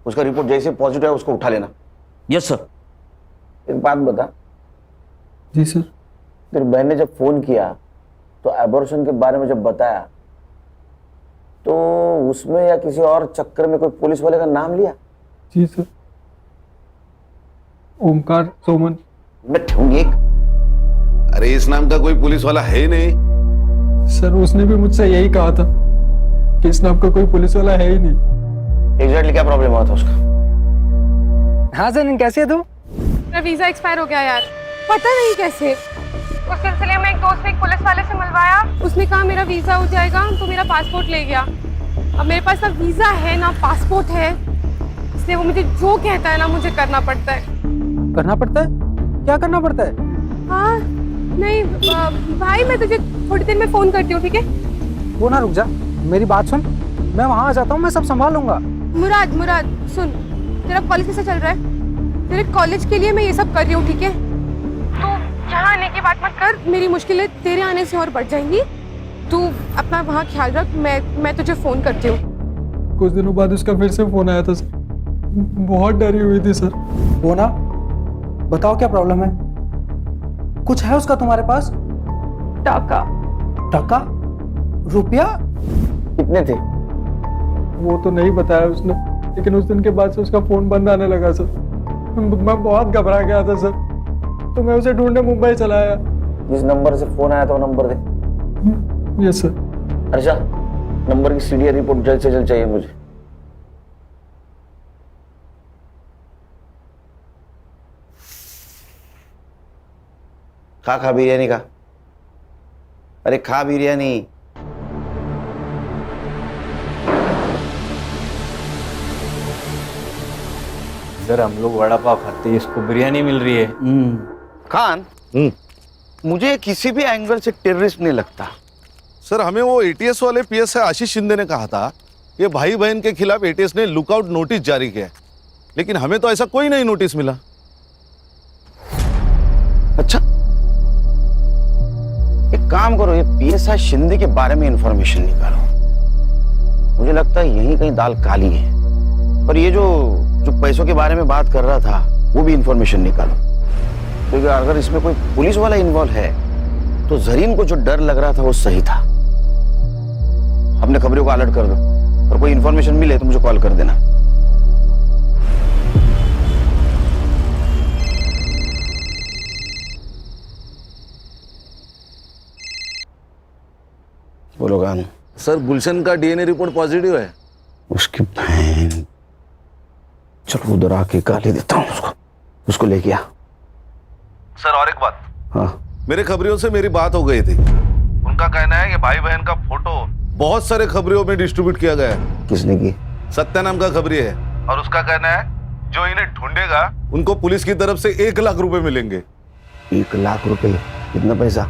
उसका रिपोर्ट जैसे पॉजिटिव है उसको उठा लेना। Yes sir. एक बात बता। जी सर। तेरी बहन ने जब फोन किया तो एबॉर्शन के बारे में जब बताया तो उसमें या किसी और चक्कर में कोई पुलिस वाले का नाम लिया? जी सर, ओमकार सोमन। मैं ठूंगी एक। अरे इस नाम का कोई पुलिस वाला है ही नहीं। सर उसने भी मुझसे यही कहा था कि इस नाम का कोई पुलिस वाला है ही नहीं। एग्जैक्टली क्या प्रॉब्लम हुआ था उसका? हाँ सर, कैसे है तू? मेरा वीजा एक्सपायर हो गया यार, पता नहीं कैसे। उस सिलसिले में एक दोस्त ने एक पुलिस वाले से मिलवाया, उसने कहा मेरा वीजा हो जाएगा, तो मेरा पासपोर्ट ले गया। अब मेरे पास ना वीजा है ना पासपोर्ट है, इसलिए वो मुझे जो कहता है ना मुझे करना पड़ता है। करना पड़ता है? क्या करना पड़ता है? हाँ नहीं भाई, मैं तुझे थोड़ी देर में फोन करती हूँ, ठीक है? वो ना रुक जा, मेरी बात सुन, मैं वहाँ आ जाता हूँ, मैं सब संभाल लूंगा। मुराद मुराद सुन, तेरा कॉलेज कैसे चल रहा है? तेरे कॉलेज के लिए मैं ये सब कर रही हूँ, ठीक है? तू यहाँ आने की बात मत कर, मेरी मुश्किलें तेरे आने से और बढ़ जाएंगी। तू अपना वहाँ ख्याल रख, मैं तुझे फोन करती हूँ। कुछ दिनों बाद उसका फिर से फोन आया था सर, बहुत डरी हुई थी सर। वो ना, बताओ क्या प्रॉब्लम है? कुछ है उसका तुम्हारे पास? टाका। टाका? रुपया? कितने थे? वो तो नहीं बताया उसने, लेकिन उस दिन के बाद से उसका फोन बंद आने लगा सर। मैं बहुत घबरा गया था सर, तो मैं उसे ढूंढने मुंबई चला आया। जिस नंबर से फोन आया था वो नंबर दे। Yes sir. अच्छा, नंबर की सीडीआर रिपोर्ट जल्द से जल्द चाहिए मुझे। खा बिरयानी खा। अरे खा बिरयानी। इधर हम लोग वड़ा पाव खाते हैं, इसको बिरयानी मिल रही है। खान, मुझे किसी भी एंगल से टेररिस्ट नहीं लगता। सर हमें वो एटीएस वाले पीएसआई आशीष शिंदे ने कहा था कि भाई बहन के खिलाफ एटीएस ने लुकआउट नोटिस जारी किया है, लेकिन हमें तो ऐसा कोई नहीं नोटिस मिला। अच्छा, एक काम करो, ये पीएसआई शिंदे के बारे में इंफॉर्मेशन निकालो। मुझे लगता है यही कहीं दाल काली है। और ये जो पैसों के बारे में बात कर रहा था वो भी इंफॉर्मेशन निकालो, क्योंकि अगर इसमें कोई पुलिस वाला इन्वॉल्व है तो जरीन को जो डर लग रहा था वो सही था। अपने खबरों को अलर्ट कर दो और कोई इंफॉर्मेशन मिले तो मुझे कॉल कर देना। बोलो गान। सर गुलशन का डीएनए रिपोर्ट पॉजिटिव है। उसकी बहन, चलो उधर आके गाली देता हूँ उसको लेके आ। सर और एक बात, हाँ मेरे खबरियों से मेरी बात हो गई थी। उनका कहना है कि भाई बहन का फोटो बहुत सारे खबरियों में डिस्ट्रीब्यूट किया गया है। किसने की? सत्या नाम का खबरी है, और उसका कहना है जो इन्हें ढूंढेगा उनको पुलिस की तरफ से 1 लाख रुपए मिलेंगे। 1 लाख रुपए? कितना पैसा?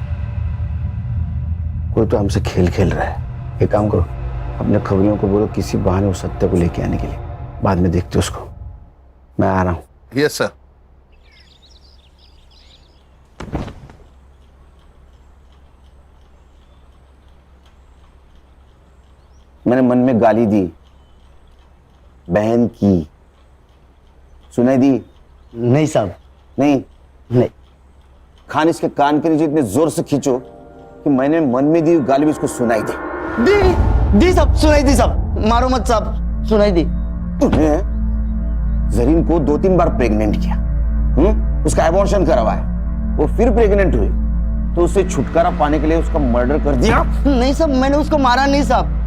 कोई तो हमसे खेल खेल रहा है। एक काम करो, अपने खबरियों को बोलो किसी बहाने उस सत्य को लेके आने के लिए, बाद में देखते उसको। मैं आ रहा हूँ। Yes sir. मैंने मन में गाली दी, बहन की, सुनाई दी? नहीं साहब। नहीं। खान इसके कान के नीचे इतने जोर से खींचो कि मैंने मन में दी गाली भी उसको सुनाई दे। दी साहब, सुनाई दी साहब। मारो मत साहब, सुनाई दी। तूने जरीन को 2-3 बार प्रेग्नेंट किया, उसका एबॉर्शन करवाया, वो फिर प्रेग्नेंट हुई, तो उससे छुटकारा पाने के लिए उसका मर्डर कर दिया? नहीं साहब, मैंने उसको मारा नहीं साहब।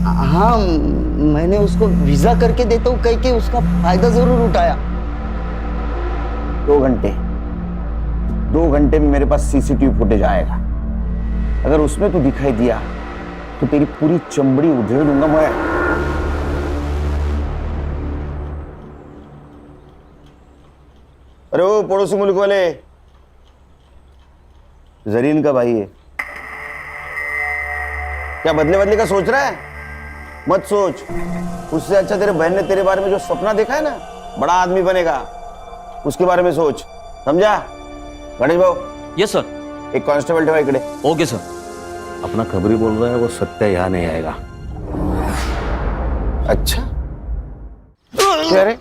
हाँ, मैंने उसको वीजा करके देता हूँ कह के उसका फायदा जरूर उठाया। 2 घंटे में मेरे पास सीसीटीवी फुटेज आएगा। अगर उसमें तू दिखाई दिया तो तेरी पूरी चमड़ी उधेड़ दूंगा मैं। अरे वो पड़ोसी मुल्क वाले, जरीन का भाई है क्या? बदले का सोच रहा है? मत सोच। उससे अच्छा तेरे बहन ने तेरे बारे में जो सपना देखा है ना, बड़ा आदमी बनेगा, उसके बारे में सोच, समझा? गणेश भाऊ। Yes sir. एक कांस्टेबल ठेवा इकडे। Okay sir. अपना खबरी बोल रहा है वो सत्या यहाँ नहीं आएगा। अच्छा, क्या रे,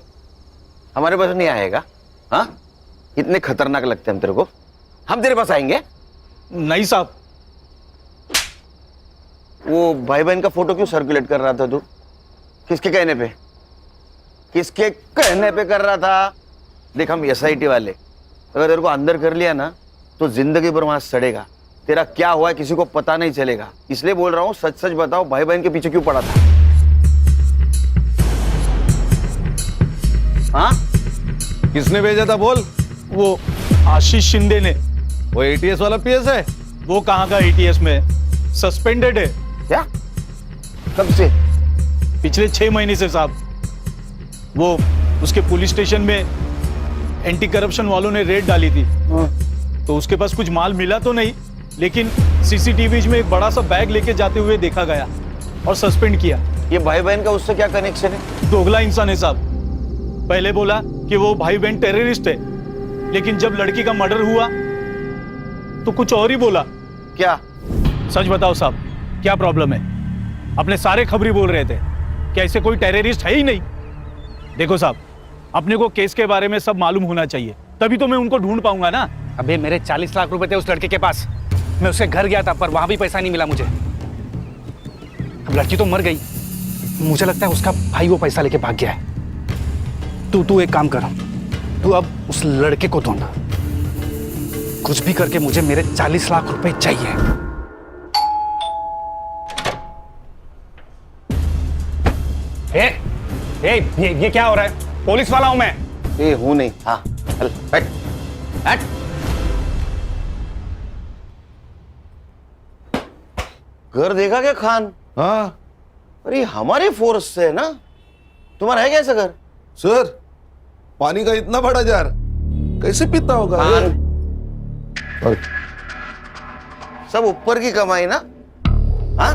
हमारे पास नहीं आएगा? हाँ, इतने खतरनाक लगते हैं हम तेरे को? हम तेरे पास आएंगे? नहीं साहब। वो भाई बहन का फोटो क्यों सर्कुलेट कर रहा था तू? किसके कहने पे? किसके कहने पे कर रहा था? देख, हम एसआईटी वाले, अगर तेरे को अंदर कर लिया ना तो जिंदगी भर वहां सड़ेगा। तेरा क्या हुआ है किसी को पता नहीं चलेगा, इसलिए बोल रहा हूँ सच सच बताओ, भाई बहन के पीछे क्यों पड़ा था? हाँ, किसने भेजा था बोल? वो आशीष शिंदे ने। वो एटीएस वाला पीएस है? वो कहाँ का एटीएस में, सस्पेंडेड है। क्या? कब से? पिछले 6 महीने से साहब। वो उसके पुलिस स्टेशन में एंटी करप्शन वालों ने रेड डाली थी, तो उसके पास कुछ माल मिला तो नहीं, लेकिन सीसीटीवी में एक बड़ा सा बैग लेके जाते हुए देखा गया और सस्पेंड किया। ये भाई बहन का उससे क्या कनेक्शन है? दोगला इंसान है साहब। पहले बोला कि वो भाई बहन टेररिस्ट है, लेकिन जब लड़की का मर्डर हुआ तो कुछ और ही बोला। क्या? सच बताओ साहब, क्या प्रॉब्लम है? अपने सारे खबरी बोल रहे थे कि ऐसे कोई टेररिस्ट है ही नहीं। देखो साहब, अपने को केस के बारे में सब मालूम होना चाहिए, तभी तो मैं उनको ढूंढ पाऊंगा ना। अबे मेरे 40 लाख रुपए थे उस लड़के के पास, मैं उसके घर गया था, पर वहां भी पैसा नहीं मिला मुझे। अब लड़की तो मर गई, मुझे लगता है उसका भाई वो पैसा लेके भाग गया है। तू एक काम कर, तू अब उस लड़के को ढूंढ, कुछ भी करके मुझे मेरे 40 लाख रुपए चाहिए। ये क्या हो रहा है? पुलिस वाला हूं मैं। ये हूं नहीं। हाँ, चल बैठ बैठ। घर देखा क्या खान? हाँ। अरे हमारे फोर्स से है ना, तुम्हारा है क्या ऐसा घर? सर, पानी का इतना बड़ा जार कैसे पीता होगा? और सब ऊपर की कमाई ना? हाँ,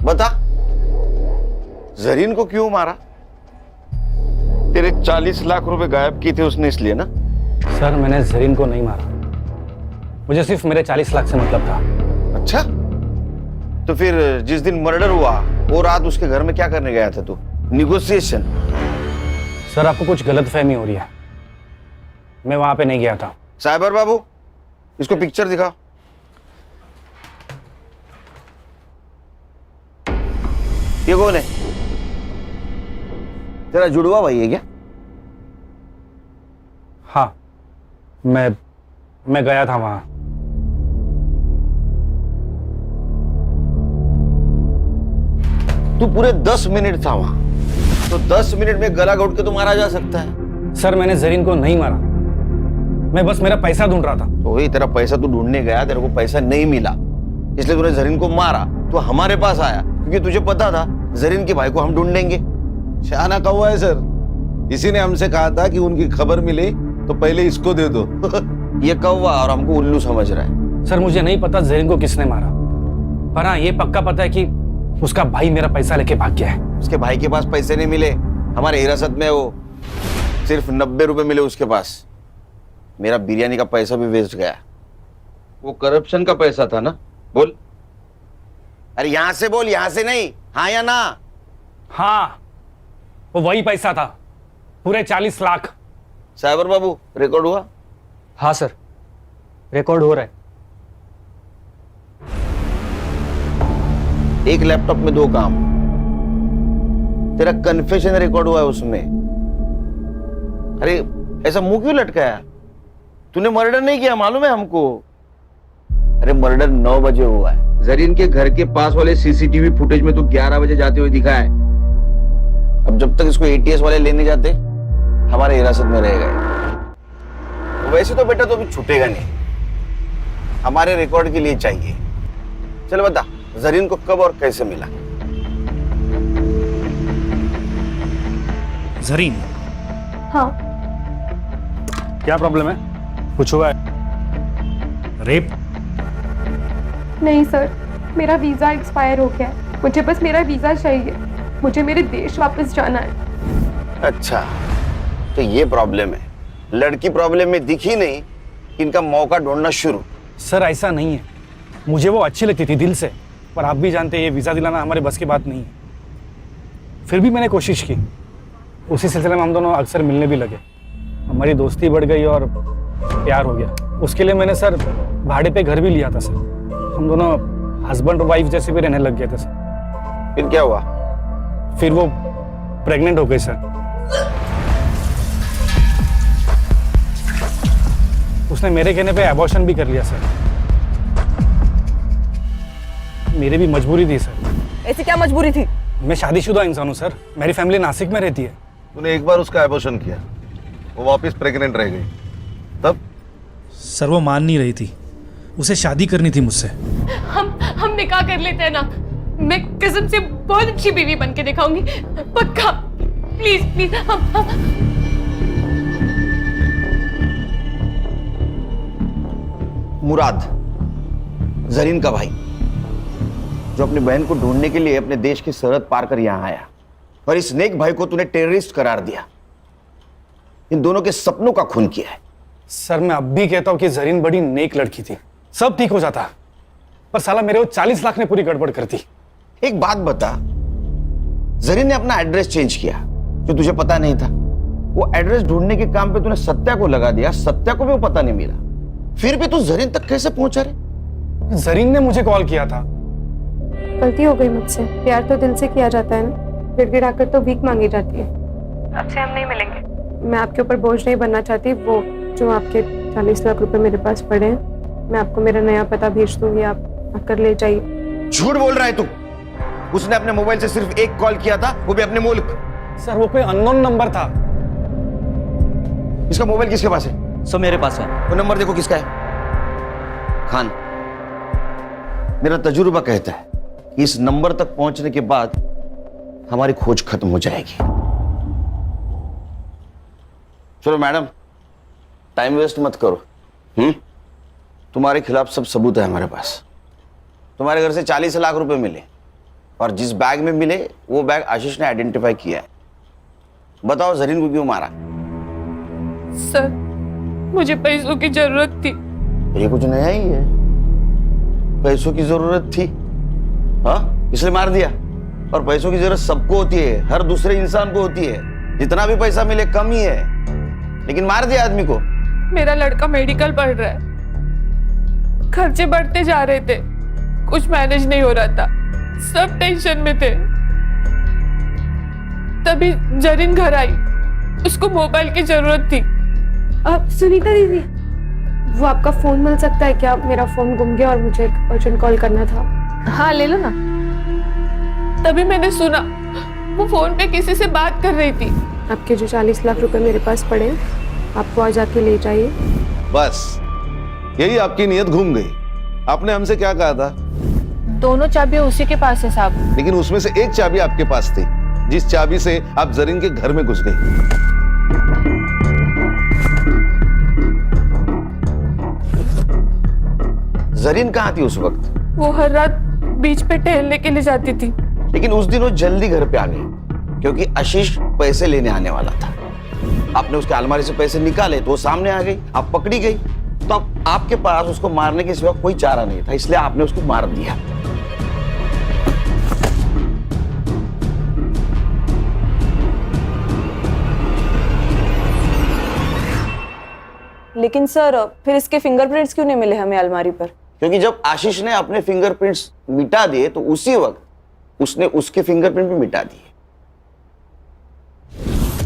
बता, जरीन को क्यों मारा? तेरे 40 लाख रुपए गायब किए थे उसने, इसलिए ना? सर, मैंने जरीन को नहीं मारा, मुझे सिर्फ मेरे 40 लाख से मतलब था। अच्छा, तो फिर जिस दिन मर्डर हुआ वो रात उसके घर में क्या करने गया था तू? निगोशिएशन? सर, आपको कुछ गलतफहमी हो रही है, मैं वहां पे नहीं गया था। साइबर बाबू, इसको पिक्चर दिखाओ। ये कौन है? तेरा जुड़वा भाई है क्या? हाँ, मैं गया था वहां। तू पूरे 10 मिनट था वहां, तो 10 मिनट में गला घोट के तो मारा जा सकता है। सर, मैंने जरीन को नहीं मारा, मैं बस मेरा पैसा ढूंढ रहा था। तो वही तेरा पैसा तू ढूंढने गया, तेरे को पैसा नहीं मिला, इसलिए तूने जरीन को मारा। तो हमारे पास आया क्योंकि तुझे पता था जरीन के भाई को हम ढूंढेंगे। शाना कौवा है सर, इसी ने हमसे कहा था कि उनकी खबर मिले तो पहले इसको दे दो। ये कौवा और हमको उल्लू समझ रहा है। सर मुझे नहीं पता जरीन को किसने मारा, पर हाँ ये पक्का पता है कि उसका भाई मेरा पैसा लेके भाग गया है। उसके भाई के पास पैसे नहीं मिले, हमारे हिरासत में वो सिर्फ 90 रुपए मिले उसके पास। मेरा बिरयानी का पैसा भी वेस्ट गया। वो करप्शन का पैसा था ना? बोल, अरे यहां से बोल, यहां से नहीं, हाँ या ना? हाँ वो वही पैसा था, पूरे 40 लाख। साइबर बाबू रिकॉर्ड हुआ? हाँ सर, रिकॉर्ड हो रहा है। एक लैपटॉप में 2 काम। तेरा कन्फेशन रिकॉर्ड हुआ है उसमें। अरे ऐसा मुंह क्यों लटकाया? तूने मर्डर नहीं किया, मालूम है हमको। अरे मर्डर 9 बजे हुआ है। जरीन के घर के पास वाले सीसीटीवी फुटेज में तो 11 बजे जाते हुए दिखा है। अब जब तक इसको एटीएस वाले लेने जाते, हमारे हिरासत में रहेगा। वैसे तो बेटा तो अभी छूटेगा नहीं, हमारे रिकॉर्ड के लिए चाहिए। चल बता, जरीन को कब और कैसे मिला? जरीन? हाँ। क्या प्रॉब्लम है? कुछ हुआ है? रेप? नहीं सर, मेरा वीज़ा एक्सपायर हो गया है। मुझे बस मेरा वीज़ा चाहिए, मुझे मेरे देश वापस जाना है। अच्छा, तो ये प्रॉब्लम है। लड़की प्रॉब्लम में दिखी नहीं कि इनका मौका ढूंढना शुरू। सर ऐसा नहीं है, मुझे वो अच्छी लगती थी दिल से, पर आप भी जानते हैं ये वीज़ा दिलाना हमारे बस की बात नहीं है। फिर भी मैंने कोशिश की। उसी सिलसिले में हम दोनों अक्सर मिलने भी लगे, हमारी दोस्ती बढ़ गई और प्यार हो गया। उसके लिए मैंने सर भाड़े पे घर भी लिया था सर। हम दोनों हस्बैंड और वाइफ जैसे भी रहने लग गए थे सर। फिर क्या हुआ? फिर वो प्रेग्नेंट हो गई सर। उसने मेरे कहने पे अबॉर्शन भी कर लिया सर। मेरी भी मजबूरी थी सर। ऐसी क्या मजबूरी थी? मैं शादीशुदा इंसान हूँ सर, मेरी फैमिली नासिक में रहती है। तूने एक बार उसका एबॉर्शन किया, वो वापस प्रेग्नेंट रह गई, तब? सर वो मान नहीं रही थी, उसे शादी करनी थी मुझसे। हम निकाह कर लेते हैं ना, मैं कसम से बहुत अच्छी बीवी बन के दिखाऊंगी, पक्का। प्लीज प्लीज मुराद, जरीन का भाई, जो अपनी बहन को ढूंढने के लिए अपने देश की सरहद पार कर यहां आया, और इस नेक भाई को तूने टेररिस्ट करार दिया। इन दोनों के सपनों का खून किया है। सर मैं अब भी कहता हूं कि जरीन बड़ी नेक लड़की थी, सब ठीक हो जाता, पर साला मेरे वो 40 लाख ने पूरी गड़बड़ कर दी। एक बात बता, जरीन ने अपना एड्रेस चेंज किया जो तुझे पता नहीं था। वो एड्रेस ढूंढने के काम पे तूने सत्या को लगा दिया, सत्या को भी वो पता नहीं मिला। फिर भी तू जरीन तक कैसे पहुंचा रे? जरीन ने मुझे कॉल किया था। गलती हो गई मुझसे, प्यार तो दिल से किया जाता है ना, गिड़गिड़ाकर तो भीख मांगी जाती है। अब से हम नहीं मिलेंगे। मैं आपके ऊपर बोझ नहीं बनना चाहती। वो जो आपके 40 लाख रुपए मेरे पास पड़े हैं, मैं आपको मेरा नया पता भेज दूंगी, आप आकर ले जाइए। झूठ बोल रहा है तू। उसने अपने मोबाइल से सिर्फ एक कॉल किया था, वो भी अपने मुल्क। सर वो कोई अननोन नंबर था। इसका मोबाइल किसके पास है? सो मेरे पास है। वो नंबर देखो किसका है। खान, मेरा तजुर्बा कहता है कि इस नंबर तक पहुंचने के बाद हमारी खोज खत्म हो जाएगी। चलो मैडम, टाइम वेस्ट मत करो। तुम्हारे खिलाफ सब सबूत है हमारे पास। तुम्हारे घर से 40 लाख रुपए मिले, और जिस बैग में मिले वो बैग आशीष ने आइडेंटिफाई किया है। बताओ जरीन को क्यों मारा? सर मुझे पैसों की जरूरत थी। ये कुछ नया ही है, पैसों की जरूरत थी, हाँ इसलिए मार दिया। और पैसों की जरूरत सबको होती है, हर दूसरे इंसान को होती है। जितना भी पैसा मिले कम ही है, लेकिन मार दिया आदमी को। मेरा लड़का मेडिकल पढ़ रहा है, खर्चे बढ़ते जा रहे थे, कुछ मैनेज नहीं हो रहा था, सब टेंशन में थे। तभी जरीन घर आई, उसको मोबाइल की जरूरत थी। सुनीता दीदी, वो आपका फोन मिल सकता है क्या? मेरा फोन गुम गया और मुझे एक अर्जेंट कॉल करना था। हाँ ले लो ना। तभी मैंने सुना वो फोन पे किसी से बात कर रही थी। आपके जो 40 लाख रुपए मेरे पास पड़े हैं, आप वो आज आके ले जाइए। बस यही आपकी नीयत घूम गई। आपने हमसे क्या कहा था? दोनों चाबियां उसी के पास है साहब। लेकिन उसमें से एक चाबी आपके पास थी, जिस चाबी से आप जरीन के घर में घुस गई। जरीन कहाँ थी उस वक्त? वो हर रात बीच पे टहलने के लिए जाती थी। लेकिन उस दिन वो जल्दी घर पे आ गई क्योंकि आशीष पैसे लेने आने वाला था। आपने उसके अलमारी से पैसे निकाले तो वो सामने आ गई, आप पकड़ी गई। तो अब आपके पास उसको मारने के सिवा कोई चारा नहीं था, इसलिए आपने उसको मार दिया। लेकिन सर फिर इसके फिंगरप्रिंट्स क्यों नहीं मिले हमें अलमारी पर? क्योंकि जब आशीष ने अपने फिंगरप्रिंट्स मिटा दिए तो उसी वक्त उसने उसके फिंगरप्रिंट भी मिटा दिए।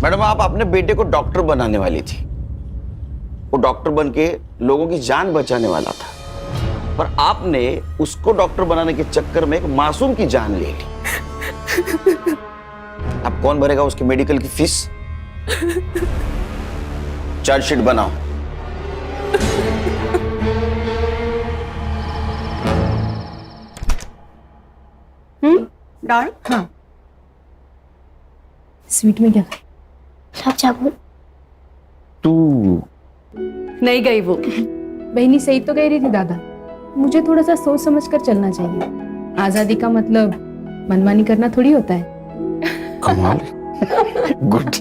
मैडम, आप अपने बेटे को डॉक्टर बनाने वाली थी। वो डॉक्टर बन के लोगों की जान बचाने वाला था, पर आपने उसको डॉक्टर बनाने के चक्कर में एक मासूम की जान ले ली। अब कौन भरेगा उसकी मेडिकल की फीस? चार्जशीट बनाओ। डाल। हाँ। स्वीट में क्या चावल? तू नहीं गई वो। बहनी सही तो कह रही थी दादा, मुझे थोड़ा सा सोच समझ कर चलना चाहिए। आजादी का मतलब मनमानी करना थोड़ी होता है। कमाल। गुड।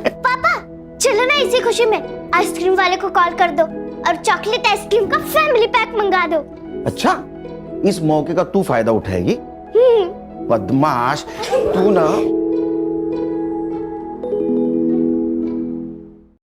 पापा चलो ना, इसी खुशी में आइसक्रीम वाले को कॉल कर दो और चॉकलेट आइसक्रीम का फैमिली पैक मंगा दो। अच्छा, इस मौके का तू फायदा उठाएगी? बदमाश तू ना।